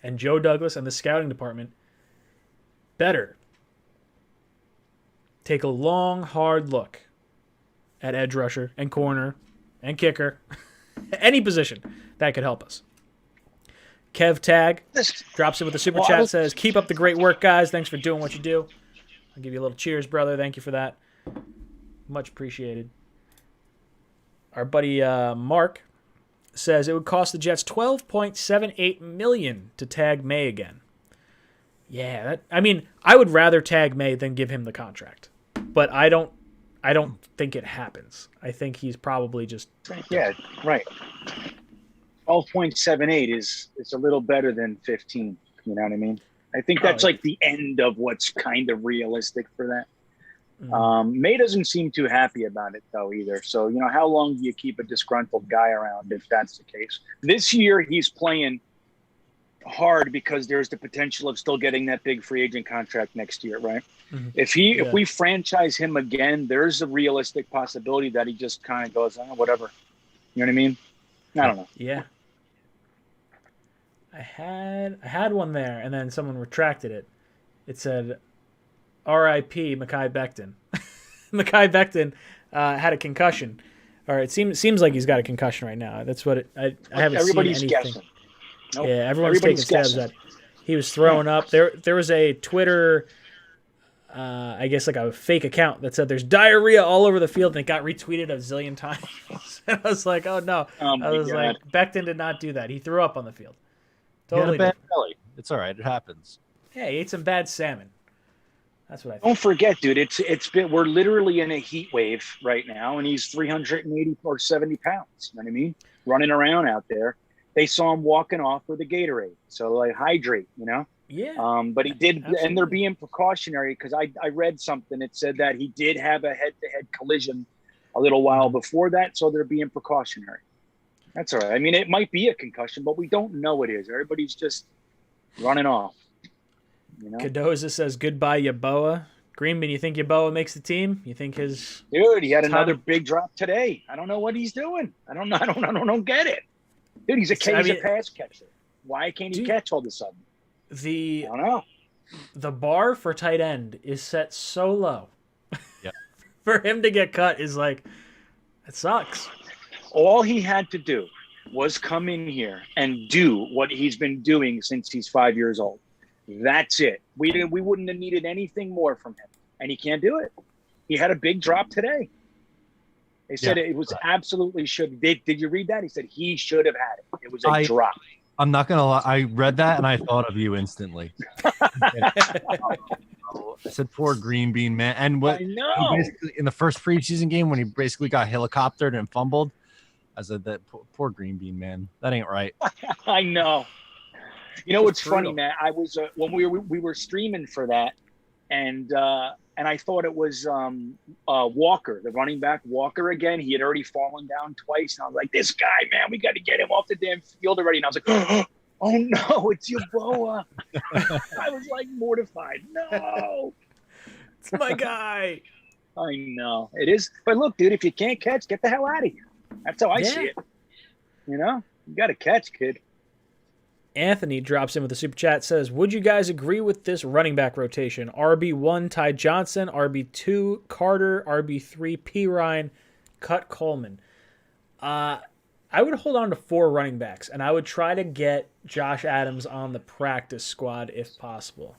And Joe Douglas and the scouting department better take a long, hard look at edge rusher and corner and kicker, any position that could help us. Kev Tag drops in with a super chat, says, keep up the great work, guys. Thanks for doing what you do. I'll give you a little cheers, brother. Thank you for that. Much appreciated. Our buddy Mark says it would cost the Jets $12.78 million to tag Maye again. Yeah, I would rather tag Maye than give him the contract, but I don't think it happens. I think he's probably just right. 12.78 is a little better than 15. You know what I mean? I think that's like the end of what's kind of realistic for that. Maye doesn't seem too happy about it though either. So you know, how long do you keep a disgruntled guy around if that's the case? This year he's playing hard because there's the potential of still getting that big free agent contract next year, right? If we franchise him again, there's a realistic possibility that he just kind of goes, whatever. You know what I mean? I don't know. Yeah. I had one there, and then someone retracted it. It said, R.I.P. Mekhi Becton. Mekhi Becton had a concussion. Or it seems like he's got a concussion right now. That's what I haven't Everybody's seen anything. Guessing. Nope. Yeah, everyone's taking stabs at. He was throwing up. There was a Twitter, I guess like a fake account that said there's diarrhea all over the field, and it got retweeted a zillion times. And I was like, oh no. I was like, Becton did not do that. He threw up on the field. Totally. He had a bad belly. It's all right. It happens. Yeah, he ate some bad salmon. That's what I think. Don't forget, dude. We're literally in a heat wave right now, and he's 380 or 70 pounds. You know what I mean? Running around out there. They saw him walking off with a Gatorade. So, like, hydrate, you know? Yeah. But he did, absolutely. and they're being precautionary because I read something that said that he did have a head-to-head collision a little while before that, so they're being precautionary. That's all right. I mean, it might be a concussion, but we don't know it is. Everybody's just running off. You know? Cadoza says, goodbye, Yaboa. Greenman, you think Yaboa makes the team? You think his... Dude, he had another big drop today. I don't know what he's doing. I don't know. I don't get it. Dude, he's a pass catcher. Why can't he catch all of a sudden? I don't know. The bar for tight end is set so low. Yeah. For him to get cut is like, it sucks. All he had to do was come in here and do what he's been doing since he's 5 years old. That's it. We wouldn't have needed anything more from him, and he can't do it. He had a big drop today. They said it was absolutely should. Did you read that? He said he should have had it. It was a drop. I'm not gonna lie. I read that and I thought of you instantly. I said poor Green Bean, man. And I know. basically in the first preseason game when he basically got helicoptered and fumbled, I said that poor Green Bean, man. That ain't right. I know. You know what's funny, brutal. Matt? I was when we were streaming for that, and I thought it was Walker, the running back Walker again. He had already fallen down twice, and I was like, "This guy, man, we got to get him off the damn field already." And I was like, "Oh no, it's Yaboa!" I was like mortified. No, It's my guy. I know it is, but look, dude, if you can't catch, get the hell out of here. That's how I see it. You know, you got to catch, kid. Anthony drops in with a super chat, says, would you guys agree with this running back rotation? RB1, Ty Johnson. RB2, Carter. RB3, P. Ryan. Cut Coleman. I would hold on to 4 running backs, and I would try to get Josh Adams on the practice squad if possible.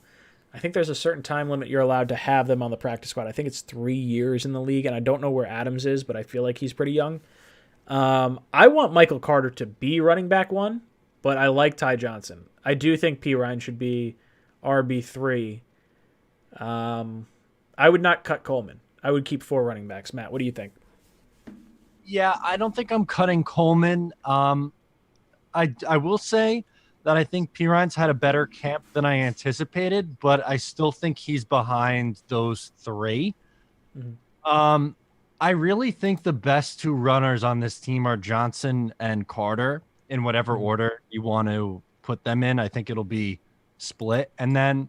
I think there's a certain time limit you're allowed to have them on the practice squad. I think it's 3 years in the league, and I don't know where Adams is, but I feel like he's pretty young. I want Michael Carter to be running back 1, but I like Ty Johnson. I do think P. Ryan should be RB3. I would not cut Coleman. I would keep 4 running backs. Matt, what do you think? Yeah, I don't think I'm cutting Coleman. I will say that I think Piran's had a better camp than I anticipated, but I still think he's behind those 3. Mm-hmm. I really think the best 2 runners on this team are Johnson and Carter in whatever order you want to put them in. I think it'll be split. And then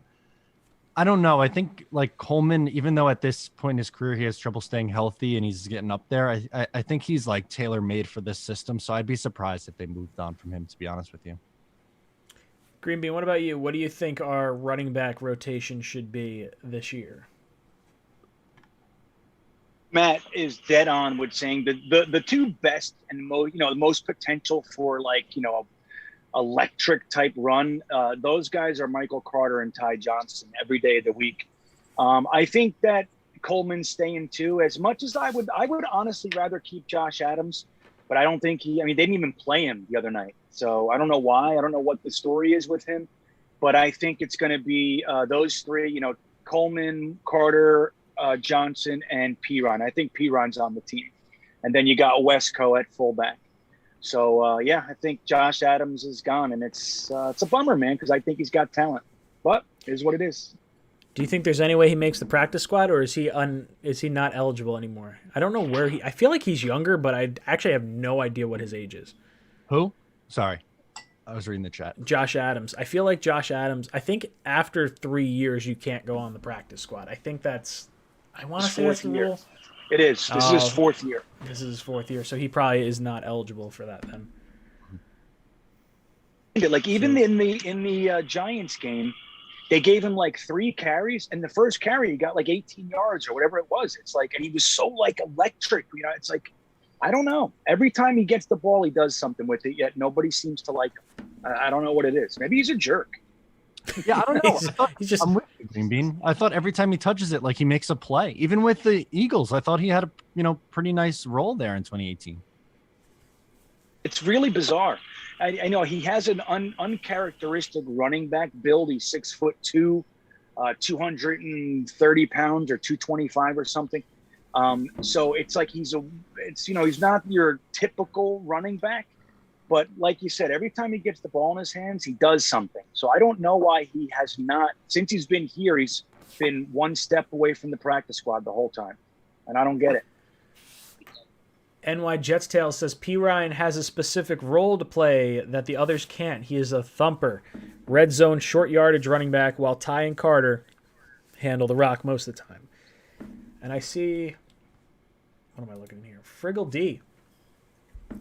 I don't know. I think like Coleman, even though at this point in his career, he has trouble staying healthy and he's getting up there. I think he's like tailor made for this system. So I'd be surprised if they moved on from him, to be honest with you. Green Bean, what about you? What do you think our running back rotation should be this year? Matt is dead on with saying that the 2 best and the most potential for electric type run. Those guys are Michael Carter and Ty Johnson every day of the week. I think that Coleman's staying too, as much as I would honestly rather keep Josh Adams, but I don't think they didn't even play him the other night. So I don't know why. I don't know what the story is with him, but I think it's going to be those 3, Coleman, Carter, Johnson, and Piran. I think Piran's on the team. And then you got Wesco at fullback. So, I think Josh Adams is gone, and it's a bummer, man, because I think he's got talent. But it is what it is. Do you think there's any way he makes the practice squad, or is he not eligible anymore? I don't know where I feel like he's younger, but I actually have no idea what his age is. Who? Sorry. I was reading the chat. Josh Adams. I feel like Josh Adams, I think after 3 years, you can't go on the practice squad. I think I want to say that's the rule. It is. This is his 4th year. This is his 4th year, so he probably is not eligible for that then. Like even in the Giants game, they gave him like 3 carries, and the first carry he got like 18 yards or whatever it was. It's like, and he was so like electric. It's like, I don't know. Every time he gets the ball, he does something with it. Yet nobody seems to like him. I don't know what it is. Maybe he's a jerk. Yeah, I don't know. I'm with you, Green Bean. I thought every time he touches it, like he makes a play. Even with the Eagles, I thought he had a pretty nice role there in 2018. It's really bizarre. I know he has an uncharacteristic running back build. He's 6'2", 230 pounds or 225 or something. So it's like he's not your typical running back. But like you said, every time he gets the ball in his hands, he does something. So I don't know why he has not, since he's been here, he's been 1 step away from the practice squad the whole time. And I don't get it. NY Jets Tail says P. Ryan has a specific role to play that the others can't. He is a thumper, red zone, short yardage running back, while Ty and Carter handle the rock most of the time. And I see, what am I looking at here? Friggle D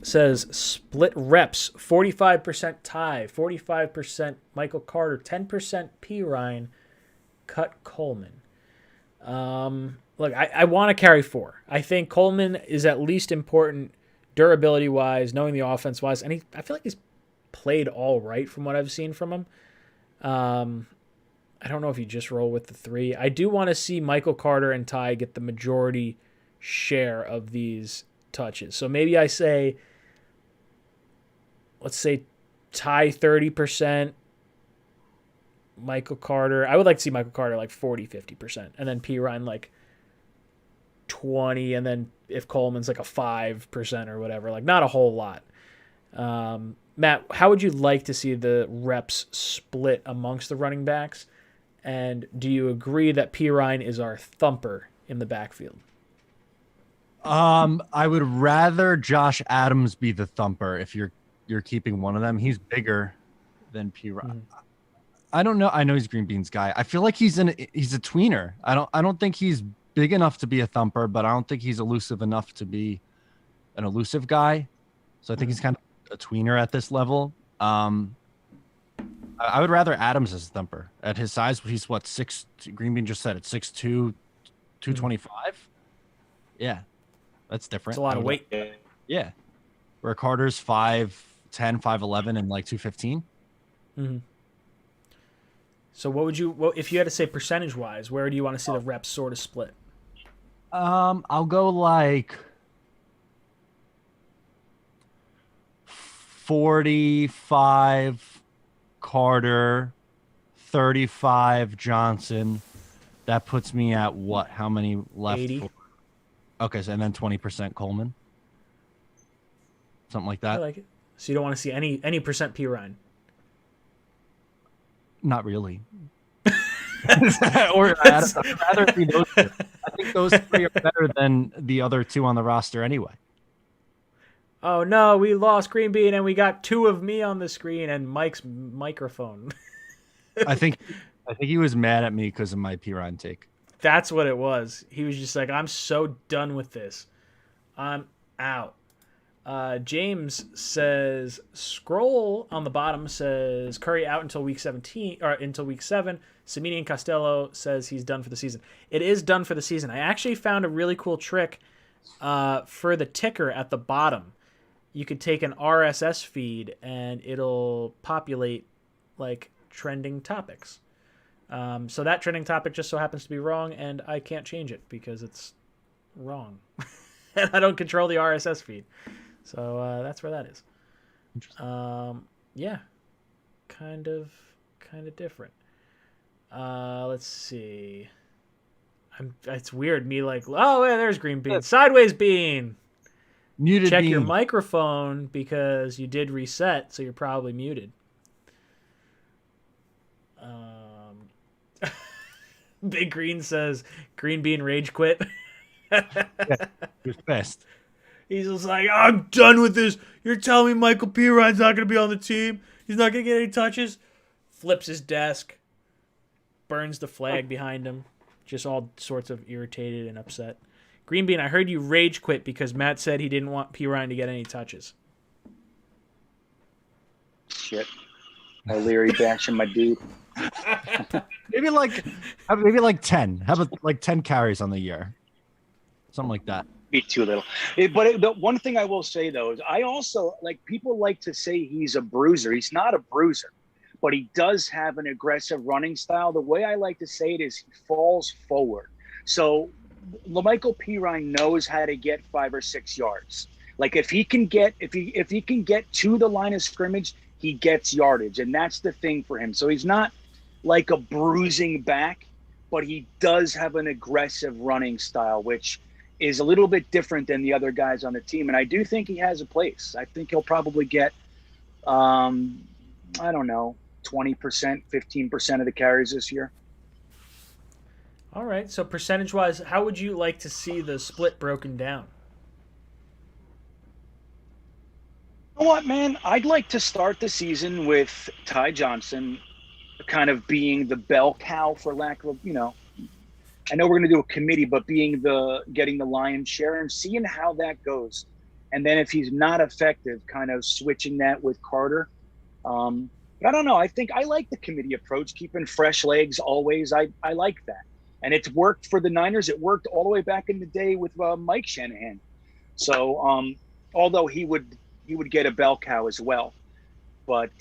says split reps, 45% Ty, 45% Michael Carter, 10% P. Ryan, cut Coleman. Look, I want to carry 4. I think Coleman is at least important durability-wise, knowing the offense-wise, and I feel like he's played all right from what I've seen from him. I don't know if you just roll with the 3. I do want to see Michael Carter and Ty get the majority share of these touches. So maybe I say, let's say Ty 30%, Michael Carter. I would like to see Michael Carter like 40, 50%. And then P. Ryan like 20. And then if Coleman's like a 5% or whatever, like not a whole lot. Matt, how would you like to see the reps split amongst the running backs? And do you agree that P. Ryan is our thumper in the backfield? I would rather Josh Adams be the thumper if you're keeping one of them. He's bigger than P. Ryan. I don't know. I know he's Green Bean's guy. I feel like he's a tweener. I don't think he's big enough to be a thumper, but I don't think he's elusive enough to be an elusive guy. So I think he's kind of a tweener at this level. I would rather Adams as a thumper. At his size, he's what, 6? Green Bean just said it, 6'2", 225. Yeah, that's different. It's a lot of weight. Yeah, where Carter's 5'10", 5'11", and like 215. Mm-hmm. So what if you had to say percentage wise, where do you want to see the reps sort of split? I'll go like 45 Carter, 35 Johnson. That puts me at what? How many left? 80. Okay, so and then 20% Coleman. Something like that. I like it. So you don't want to see any percent P. Ryan? Not really. Or I'd rather see those two. I think those three are better than the other two on the roster anyway. Oh no, we lost Green Bean and we got 2 of me on the screen and Mike's microphone. I think he was mad at me because of my P. Ryan take. That's what it was. He was just like, I'm so done with this. I'm out. James says, scroll on the bottom says Curry out until week 17 or until week 7. Samini and Costello says he's done for the season. It is done for the season. I actually found a really cool trick for the ticker at the bottom. You could take an RSS feed and it'll populate like trending topics. So that trending topic just so happens to be wrong, and I can't change it because it's wrong. And I don't control the RSS feed. So that's where that is. Yeah, kind of different. Let's see. It's weird. Me like, oh yeah, there's Green Bean, sideways bean. Muted. Check bean. your microphone because you did reset, so you're probably muted. Big Green says Green Bean rage quit. Yeah, he was best. He's just like, I'm done with this. You're telling me Michael P. Ryan's not going to be on the team? He's not going to get any touches? Flips his desk. Burns the flag behind him. Just all sorts of irritated and upset. Green Bean, I heard you rage quit because Matt said he didn't want P. Ryan to get any touches. Shit. O'Leary bashing my dude. maybe like 10. How about like 10 carries on the year? Something like that. Be too little. The one thing I will say though is I also like people like to say he's a bruiser. He's not a bruiser, but he does have an aggressive running style. The way I like to say it is he falls forward. So LaMichael P. Ryan knows how to get 5 or 6 yards. Like if he can get to the line of scrimmage, he gets yardage, and that's the thing for him. So he's not like a bruising back, but he does have an aggressive running style, which is a little bit different than the other guys on the team. And I do think he has a place. I think he'll probably get, I don't know, 20%, 15% of the carries this year. All right. So percentage-wise, how would you like to see the split broken down? You know what, man? I'd like to start the season with Ty Johnson kind of being the bell cow, for lack of, I know we're going to do a committee, but getting the lion's share and seeing how that goes. And then if he's not effective, kind of switching that with Carter. But I don't know. I think I like the committee approach, keeping fresh legs always. I like that. And it's worked for the Niners. It worked all the way back in the day with Mike Shanahan. So although he would get a bell cow as well. But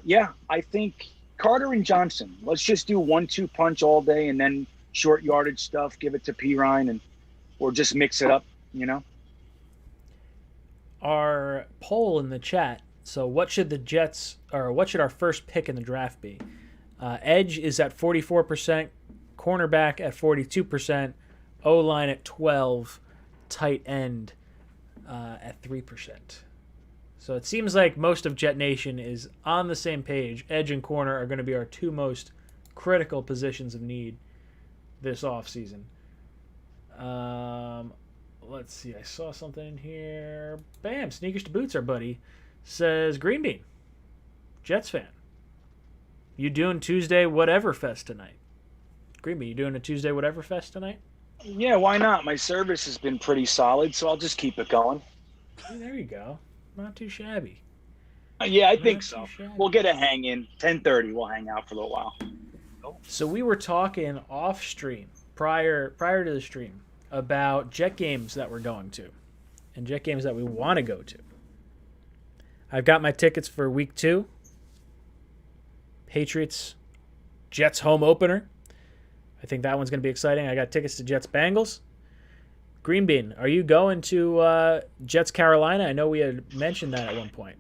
yeah, I think Carter and Johnson, let's just do 1-2 punch all day and then short yardage stuff, give it to P. Ryan, or just mix it up, Our poll in the chat. So what should our first pick in the draft be? Edge is at 44%, cornerback at 42%, O-line at 12%, tight end at 3%. So it seems like most of Jet Nation is on the same page. Edge and corner are going to be our two most critical positions of need this offseason. Let's see. I saw something in here. Bam! Sneakers to Boots, our buddy, says Green Bean, Jets fan. You doing Tuesday Whatever Fest tonight? Green Bean, you doing a Tuesday Whatever Fest tonight? Yeah, why not? My service has been pretty solid, so I'll just keep it going. Hey, there you go. Not too shabby. Yeah, I think so. We'll get a hang in. 10:30, we'll hang out for a little while. So we were talking off stream prior to the stream about Jet games that we're going to and Jet games that we want to go to. I've got my tickets for week 2. Patriots Jets home opener. I think that one's going to be exciting. I got tickets to Jets Bengals. Green Bean, are you going to Jets Carolina? I know we had mentioned that at one point.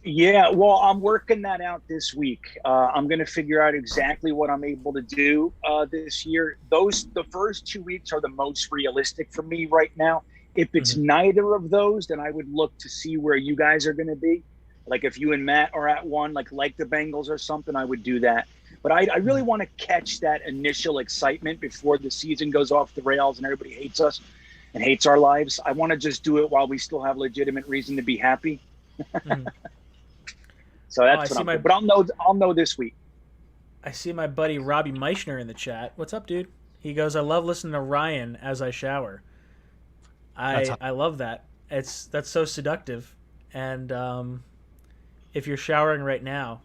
Yeah, well, I'm working that out this week. I'm going to figure out exactly what I'm able to do this year. The first 2 weeks are the most realistic for me right now. If it's neither of those, then I would look to see where you guys are going to be. Like if you and Matt are at one, like the Bengals or something, I would do that. But I really want to catch that initial excitement before the season goes off the rails and everybody hates us and hates our lives. I want to just do it while we still have legitimate reason to be happy. So that's what I'm doing. But I'll know this week. I see my buddy Robbie Meichner in the chat. What's up, dude? He goes, I love listening to Ryan as I shower. I love that. That's so seductive. And if you're showering right now,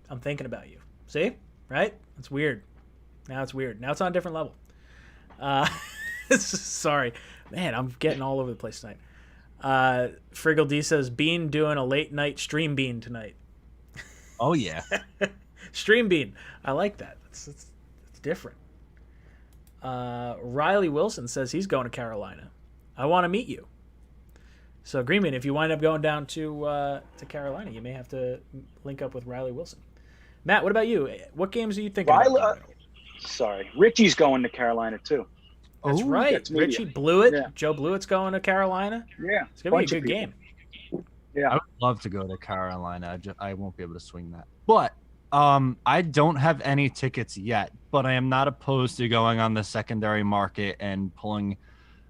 I'm thinking about you. See? Right? It's weird. Now it's weird. Now it's on a different level. Sorry. Man, I'm getting all over the place tonight. Friggle D says, Bean doing a late night stream bean tonight. Oh, yeah. Stream bean. I like that. It's different. Riley Wilson says he's going to Carolina. I want to meet you. So, Green Bean, if you wind up going down to Carolina, you may have to link up with Riley Wilson. Matt, what about you? What games are you thinking about? Sorry. Richie's going to Carolina, too. That's right. That's Richie Blewett. Yeah. Joe Blewett's going to Carolina. Yeah. It's going to be a good game. Yeah. I would love to go to Carolina. I won't be able to swing that. But I don't have any tickets yet, but I am not opposed to going on the secondary market and pulling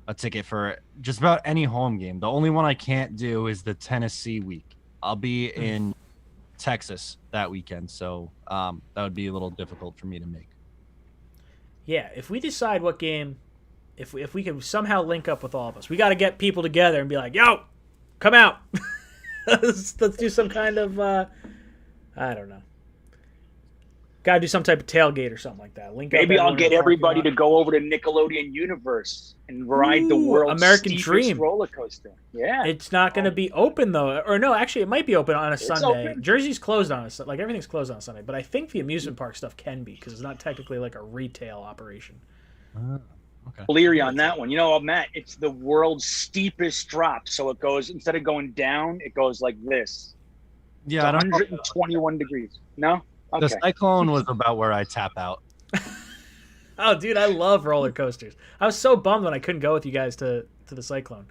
a ticket for just about any home game. The only one I can't do is the Tennessee week. I'll be in Texas that weekend, so that would be a little difficult for me to make. Yeah, if we decide what game, if we can somehow link up with all of us, we got to get people together and be like, yo, come out. let's do some kind of, I don't know. Got to do some type of tailgate or something like that. Maybe I'll get everybody to go over to Nickelodeon Universe and ride the world's American steepest Dream roller coaster. Yeah. It's not going to be open, though. Or no, actually, it might be open on a Sunday. Open. Jersey's closed on a Like, everything's closed on a Sunday. But I think the amusement park stuff can be because it's not technically like a retail operation. Okay. Leery on that one. You know, Matt, it's the world's steepest drop. So it goes, instead of going down, it goes like this. Yeah, it's 121 degrees. No? Okay. The Cyclone was about where I tap out. Oh, dude, I love roller coasters. I was so bummed when I couldn't go with you guys to the Cyclone.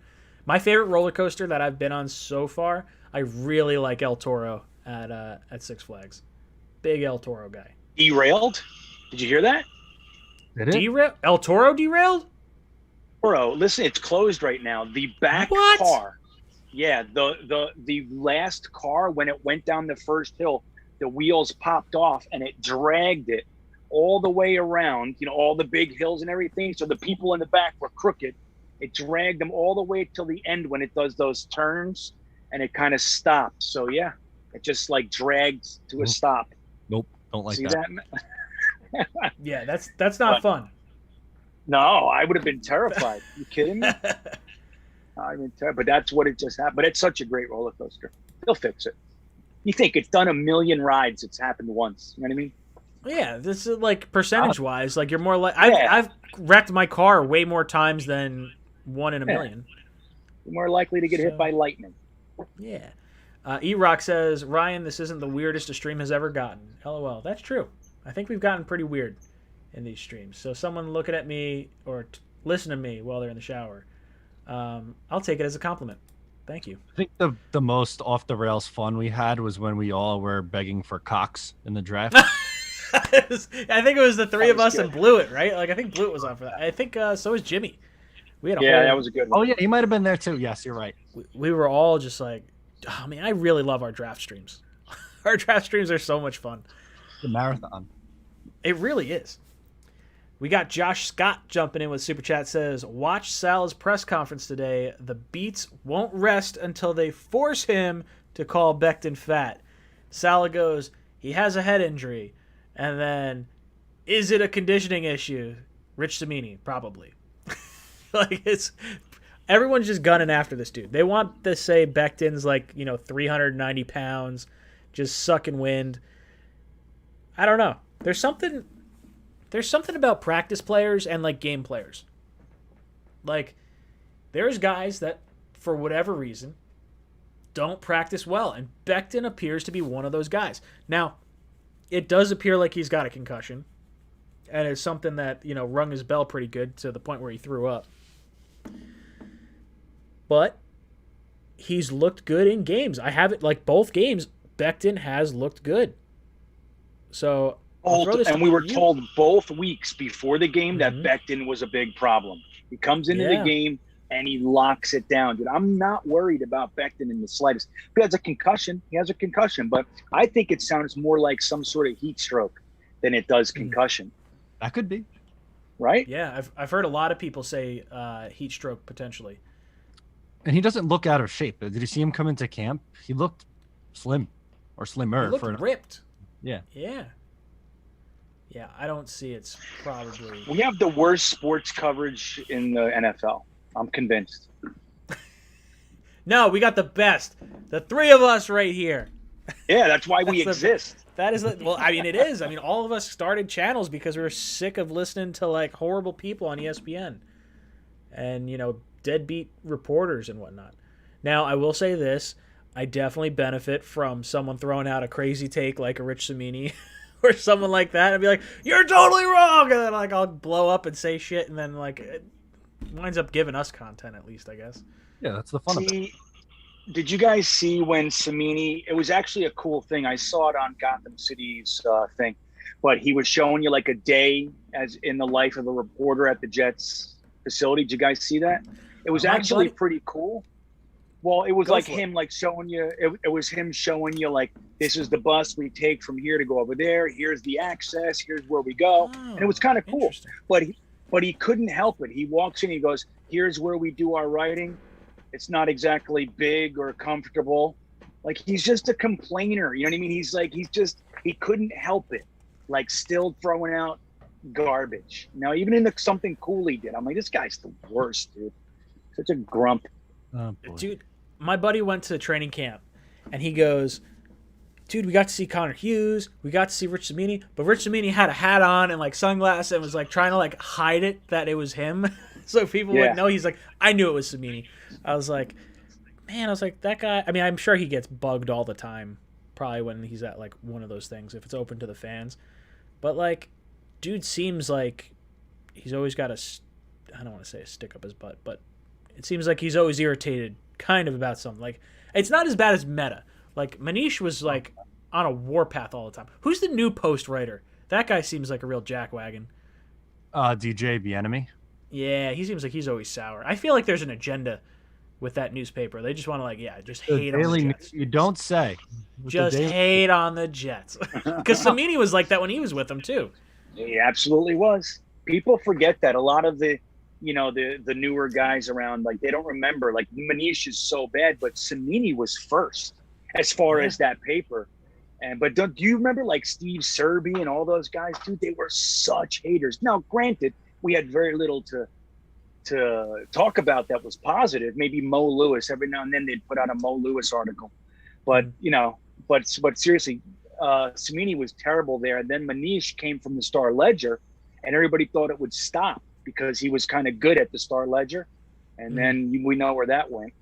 My favorite roller coaster that I've been on so far, I really like El Toro at Six Flags. Big El Toro guy. Derailed? Did you hear that? Derailed? El Toro derailed? Toro, listen, it's closed right now. The back car. Yeah, the last car, when it went down the first hill, the wheels popped off and it dragged it all the way around, you know, all the big hills and everything. So the people in the back were crooked. It dragged them all the way till the end when it does those turns and it kind of stopped. So yeah, it just like dragged to a stop. Nope. Don't like that. Yeah, that's not fun. No, I would have been terrified. You kidding me? I mean, but that's what it just happened. But it's such a great roller coaster. They'll fix it. You think it's done a million rides? It's happened once. You know what I mean? Yeah, this is like percentage-wise. Like you're more like I've wrecked my car way more times than one in a million. You're more likely to get hit by lightning. Yeah. E-Rock says, Ryan, this isn't the weirdest a stream has ever gotten. LOL. That's true. I think we've gotten pretty weird in these streams. So someone looking at me or listen to me while they're in the shower, I'll take it as a compliment. Thank you. I think the most off the rails fun we had was when we all were begging for cocks in the draft. I think it was the three of us good. and Blewett, right? Like I think Blewett was on for that. I think so was Jimmy. We had that was a good one. Oh yeah, he might have been there too. Yes, you're right. We were all just like, oh man, I really love our draft streams. Our draft streams are so much fun. The marathon. It really is. We got Josh Scott jumping in with Super Chat, says, watch Sal's press conference today. The beats won't rest until they force him to call Becton fat. Saleh goes, he has a head injury. And then, is it a conditioning issue? Rich Samini, probably. Like, everyone's just gunning after this dude. They want to say Becton's 390 pounds, just sucking wind. I don't know. There's something about practice players and game players. There's guys that, for whatever reason, don't practice well, and Becton appears to be one of those guys. Now, it does appear like he's got a concussion, and it's something that rung his bell pretty good to the point where he threw up. But he's looked good in games. I have it both games. Becton has looked good. So. And we were told both weeks before the game that Becton was a big problem. He comes into the game and he locks it down. Dude, I'm not worried about Becton in the slightest. If he has a concussion, he has a concussion. But I think it sounds more like some sort of heat stroke than it does concussion. That could be. Right? Yeah, I've heard a lot of people say heat stroke potentially. And he doesn't look out of shape. Did you see him come into camp? He looked slim or slimmer. He looked ripped. Yeah. Yeah. Yeah, I don't see it's probably... We have the worst sports coverage in the NFL. I'm convinced. No, we got the best. The three of us right here. Yeah, that's why we exist. That is... Well, I mean, it is. I mean, all of us started channels because we were sick of listening to, horrible people on ESPN. And, deadbeat reporters and whatnot. Now, I will say this. I definitely benefit from someone throwing out a crazy take like a Rich Samini or someone like that, and be like, "You're totally wrong," and then I'll blow up and say shit, and then it winds up giving us content at least, I guess. Yeah, that's the fun of it. Did you guys see when Samini? It was actually a cool thing. I saw it on Gotham City's thing, but he was showing you a day as in the life of a reporter at the Jets facility. Did you guys see that? It was actually pretty cool. Well, it was him showing you. It was him showing you this is the bus we take from here to go over there. Here's the access. Here's where we go. And it was kind of cool. But he couldn't help it. He walks in. He goes, "Here's where we do our writing. It's not exactly big or comfortable." He's just a complainer. You know what I mean? He couldn't help it. Still throwing out garbage. Now, even in something cool he did, I'm like, this guy's the worst, dude. Such a grump. Oh, dude, my buddy went to training camp, and he goes, dude, we got to see Connor Hughes, we got to see Rich Samini, but Rich Samini had a hat on and sunglasses and was trying to hide it that it was him, so people wouldn't know. He's like, I knew it was Samini. I was like, man, that guy. I mean, I'm sure he gets bugged all the time, probably when he's at one of those things if it's open to the fans, but dude seems like he's always got I don't want to say a stick up his butt, but it seems like he's always irritated kind of about something. It's not as bad as Meta. Manish was on a warpath all the time. Who's the new post writer? That guy seems like a real jackwagon. DJ Bienemy. Yeah, he seems like he's always sour. I feel like there's an agenda with that newspaper. They just want to just hate on the Jets. You don't say. Just hate on the Jets. Because Samini was like that when he was with them too. He absolutely was. People forget that. A lot of the the newer guys around, they don't remember. Manish is so bad, but Samini was first as far as that paper. But do you remember Steve Serby and all those guys, dude? They were such haters. Now, granted, we had very little to talk about that was positive. Maybe Mo Lewis, every now and then they'd put out a Mo Lewis article. But but seriously, Samini was terrible there. And then Manish came from the Star Ledger, and everybody thought it would stop because he was kind of good at the Star Ledger. And then we know where that went.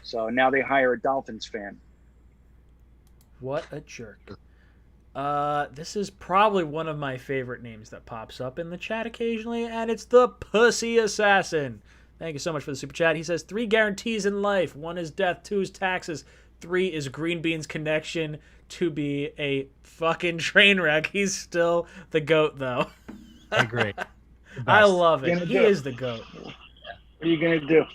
So now they hire a Dolphins fan. What a jerk. This is probably one of my favorite names that pops up in the chat occasionally, and it's the Pussy Assassin. Thank you so much for the super chat. He says 3 guarantees in life. 1 is death, 2 is taxes, 3 is Green Bean's connection to be a fucking train wreck. He's still the GOAT, though. I agree. I love it. He is the GOAT. What are you gonna do?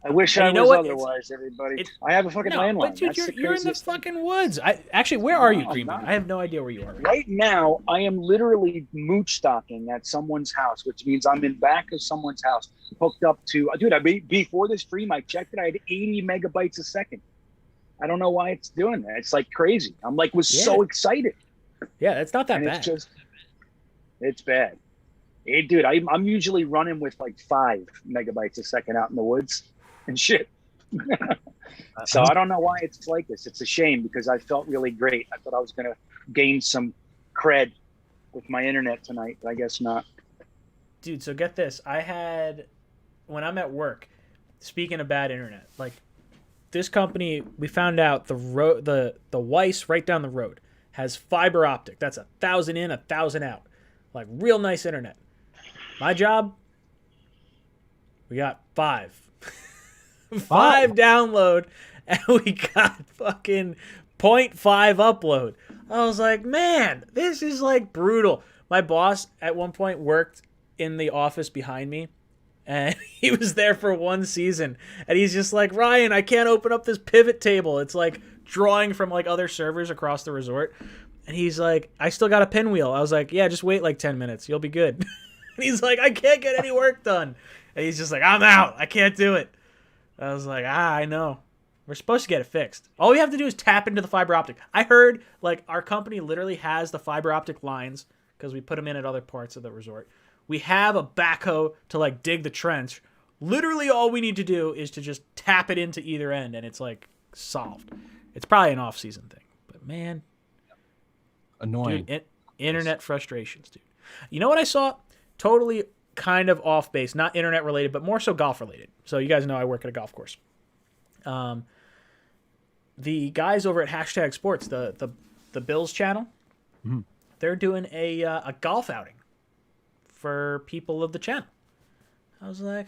I wish I you know was what? otherwise, everybody. I have a fucking landline. But dude, That's you're in the craziest thing. fucking woods. Actually, where are you, I'm Green Bean? not. I have no idea where you are. Right now, I am literally mooch stocking at someone's house, which means I'm in back of someone's house, hooked up to. Dude, before this stream, I checked it. I had 80 megabytes a second. I don't know why it's doing that. It's like crazy. I'm like so excited. Yeah, it's not that bad. It's bad. Hey, dude, I'm usually running with like 5 megabytes a second out in the woods and shit. So I don't know why it's like this. It's a shame because I felt really great. I thought I was going to gain some cred with my internet tonight, but I guess not. Dude, so get this. When I'm at work, speaking of bad internet, like this company, we found out the Weiss right down the road has fiber optic. That's 1,000 in, 1,000 out. Like real nice internet. My job, we got 5. 5 download, and we got fucking 0.5 upload. I was like, man, this is like brutal. My boss at one point worked in the office behind me, and he was there for 1 season, and he's just like, Ryan, I can't open up this pivot table. It's like drawing from like other servers across the resort. And he's like, I still got a pinwheel. I was like, yeah, just wait like 10 minutes. You'll be good. And he's like, I can't get any work done. And he's just like, I'm out. I can't do it. I was like, I know. We're supposed to get it fixed. All we have to do is tap into the fiber optic. I heard, like, our company literally has the fiber optic lines because we put them in at other parts of the resort. We have a backhoe to, like, dig the trench. Literally all we need to do is to just tap it into either end, and it's, like, solved. It's probably an off-season thing. But, man. Annoying. Dude, internet frustrations, dude. You know what I saw? Totally kind of off base, not internet related, but more so golf related. So you guys know I work at a golf course. The guys over at Hashtag Sports, the Bills channel, they're doing a golf outing for people of the channel. I was like,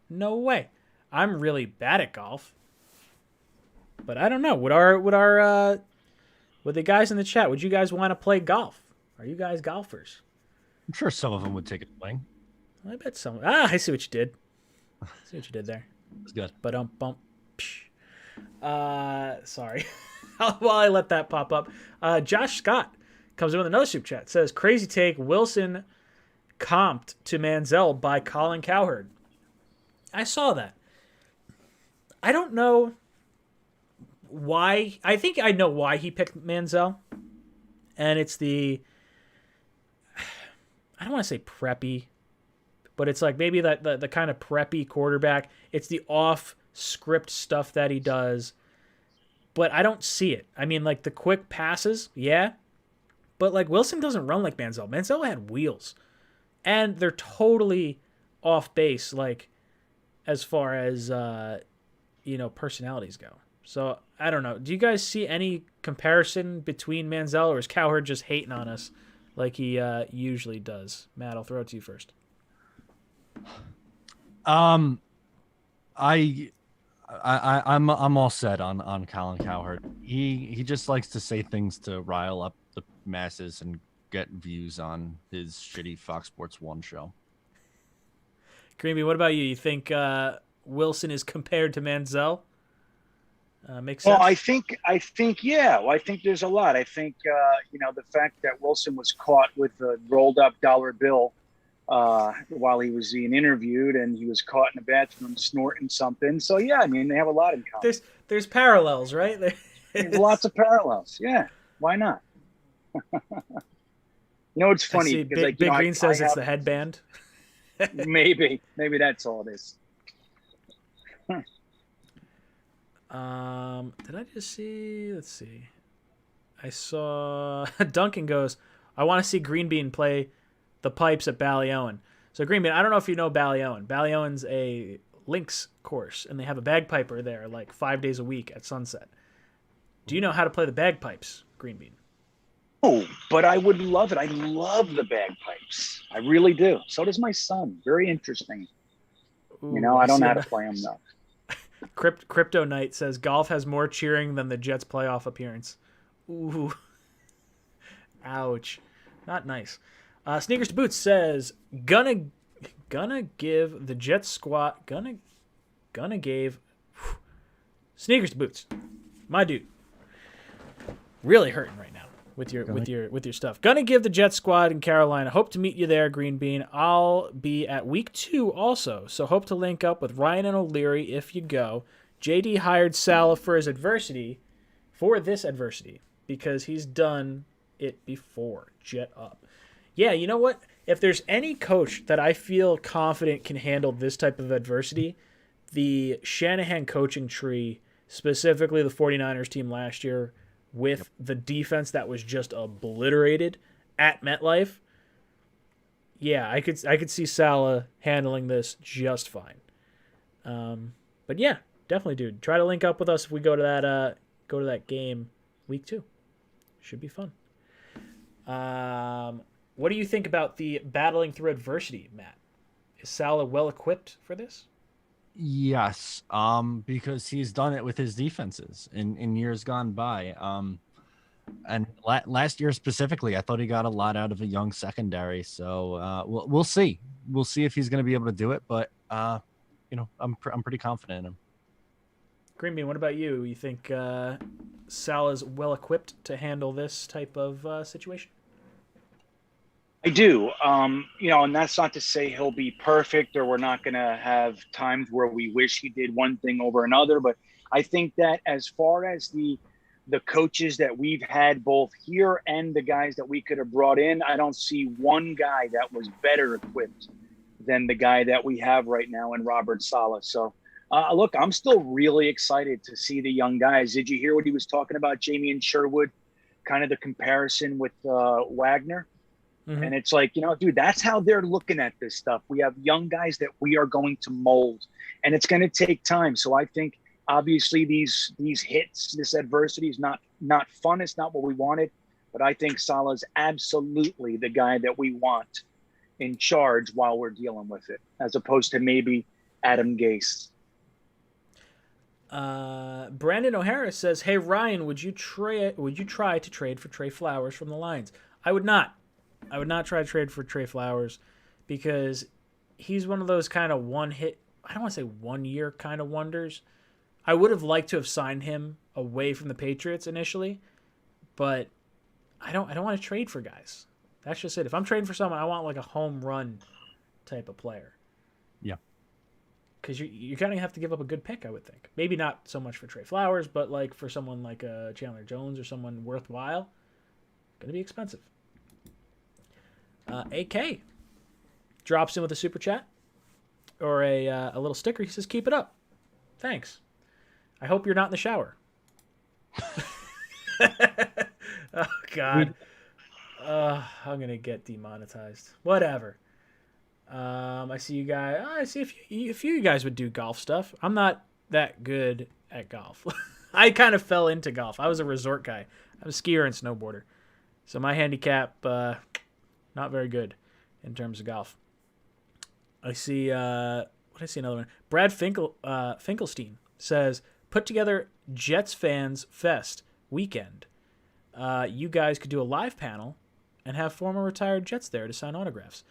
no way. I'm really bad at golf, but I don't know. Would the guys in the chat, would you guys want to play golf? Are you guys golfers? I'm sure some of them would take a swing. I bet some. I see what you did. I see what you did there. It's good. But bump. Sorry. While I let that pop up, Josh Scott comes in with another super chat. Says, crazy take, Wilson comped to Manziel by Colin Cowherd. I saw that. I don't know why. I think I know why he picked Manziel. And it's I don't want to say preppy, but it's like maybe the kind of preppy quarterback. It's the off-script stuff that he does, but I don't see it. I mean, like the quick passes, yeah, but like Wilson doesn't run like Manziel. Manziel had wheels, and they're totally off base, like as far as personalities go. So I don't know. Do you guys see any comparison between Manziel, or is Cowherd just hating on us like he usually does? Matt, I'll throw it to you first. I'm all set on Colin Cowherd. He just likes to say things to rile up the masses and get views on his shitty Fox Sports 1 show. Creamy, what about you? You think Wilson is compared to Manziel? Makes sense. Well, I think, yeah. Well, I think there's a lot. I think, the fact that Wilson was caught with a rolled up dollar bill while he was being interviewed, and he was caught in the bathroom snorting something. So yeah, I mean, they have a lot in common. There's parallels, right? There's lots of parallels. Yeah, why not? It's funny. I see Big Green says it's the headband. maybe that's all it is. Did I just see? Let's see. I saw Duncan goes, I want to see Green Bean play the pipes at Ballyowen. So Green Bean, I don't know if you know Ballyowen. Ballyowen's a links course, and they have a bagpiper there like 5 days a week at sunset. Do you know how to play the bagpipes, Green Bean? Oh, but I would love it. I love the bagpipes. I really do. So does my son. Very interesting. Ooh, I don't know how to play them though. Crypto Knight says golf has more cheering than the Jets playoff appearance. Ooh. Ouch. Not nice. Sneakers to Boots says gonna give the Jets squad gonna give Sneakers to Boots. My dude. Really hurting right now with your stuff. Gonna give the Jets squad in Carolina. Hope to meet you there, Green Bean. I'll be at week 2 also, so hope to link up with Ryan and O'Leary if you go. JD hired Saleh for this adversity, because he's done it before. Jet up. Yeah, you know what? If there's any coach that I feel confident can handle this type of adversity, the Shanahan coaching tree, specifically the 49ers team last year, with the defense that was just obliterated at MetLife, yeah, I could see Saleh handling this just fine. But yeah, definitely, dude. Try to link up with us if we go to that game week 2. Should be fun. What do you think about the battling through adversity, Matt? Is Saleh well equipped for this? Yes, because he's done it with his defenses in years gone by. And last year specifically, I thought he got a lot out of a young secondary. So we'll see. We'll see if he's going to be able to do it. But I'm pretty confident in him. Green Bean, what about you? You think Saleh's well equipped to handle this type of situation? I do. And that's not to say he'll be perfect or we're not going to have times where we wish he did one thing over another. But I think that as far as the coaches that we've had both here and the guys that we could have brought in, I don't see one guy that was better equipped than the guy that we have right now in Robert Saleh. So, look, I'm still really excited to see the young guys. Did you hear what he was talking about, Jamie and Sherwood, kind of the comparison with Wagner? Mm-hmm. And it's like, dude, that's how they're looking at this stuff. We have young guys that we are going to mold, and it's going to take time. So I think obviously these hits, this adversity is not fun. It's not what we wanted, but I think Saleh's absolutely the guy that we want in charge while we're dealing with it, as opposed to maybe Adam Gase. Brandon O'Hara says, "Hey Ryan, would you try to trade for Trey Flowers from the Lions?" I would not. I would not try to trade for Trey Flowers because he's one of those kind of one-hit, I don't want to say one-year kind of wonders. I would have liked to have signed him away from the Patriots initially, but I don't want to trade for guys. That's just it. If I'm trading for someone, I want like a home run type of player. Yeah. Because you're going to have to give up a good pick, I would think. Maybe not so much for Trey Flowers, but like for someone like Chandler Jones or someone worthwhile, going to be expensive. AK drops in with a super chat or a little sticker. He says, "Keep it up. Thanks. I hope you're not in the shower." Oh, God. I'm going to get demonetized. Whatever. I see you guys. I see a few of you guys would do golf stuff. I'm not that good at golf. I kind of fell into golf. I was a resort guy. I'm a skier and snowboarder. So my handicap, not very good in terms of golf. I see, I see another one? Brad Finkelstein says, "Put together Jets Fans Fest weekend. You guys could do a live panel and have former retired Jets there to sign autographs."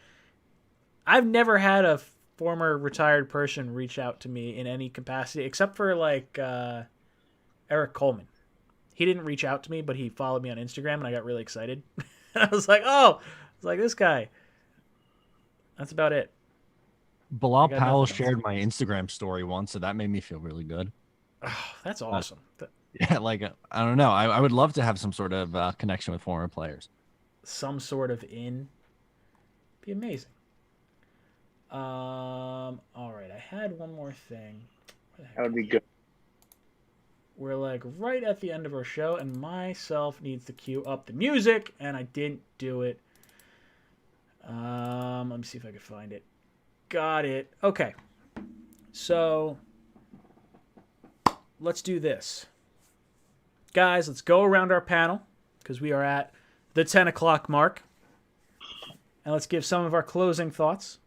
I've never had a former retired person reach out to me in any capacity, except for like Eric Coleman. He didn't reach out to me, but he followed me on Instagram, and I got really excited. I was like, oh, it's like this guy. That's about it. Bilal Powell shared my Instagram story once, so that made me feel really good. Oh, that's awesome. Yeah, like, I don't know. I would love to have some sort of connection with former players. Some sort of be amazing. All right, I had one more thing. That would be good. We're like right at the end of our show, and myself needs to cue up the music, and I didn't do it. Let me see if I can find it. Got it. Okay. So let's do this. guys, let's go around our panel because we are at the 10 o'clock mark. And let's give some of our closing thoughts.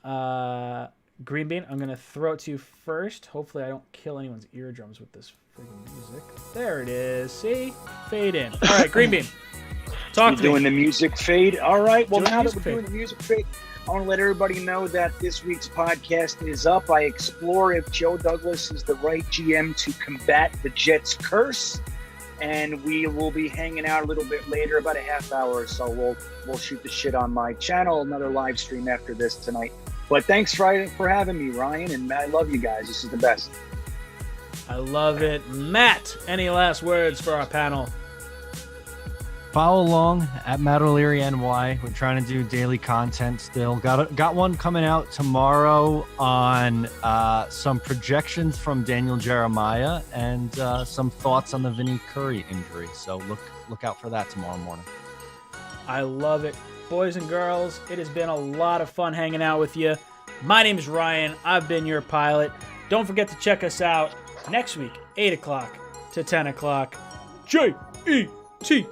Green Bean, I'm going to throw it to you first. Hopefully I don't kill anyone's eardrums with this freaking music. There it is. See? Fade in. All right, Green Bean. Talk to me. Doing the music fade. All right. Well, Doing now the that we're music doing the music fade, I want to let everybody know that this week's podcast is up. I explore if Joe Douglas is the right GM to combat the Jets curse. And we will be hanging out a little bit later, about a half hour or so. We'll shoot the shit on my channel, another live stream after this tonight. But thanks for having me, Ryan, and I love you guys. This is the best. I love it. Matt, any last words for our panel? Follow along at Matt O'Leary NY. We're trying to do daily content still. Got one coming out tomorrow on some projections from Daniel Jeremiah and some thoughts on the Vinny Curry injury. So look out for that tomorrow morning. I love it. Boys and girls, it has been a lot of fun hanging out with you. My name is Ryan. I've been your pilot. Don't forget to check us out next week, 8 o'clock to 10 o'clock. JETL.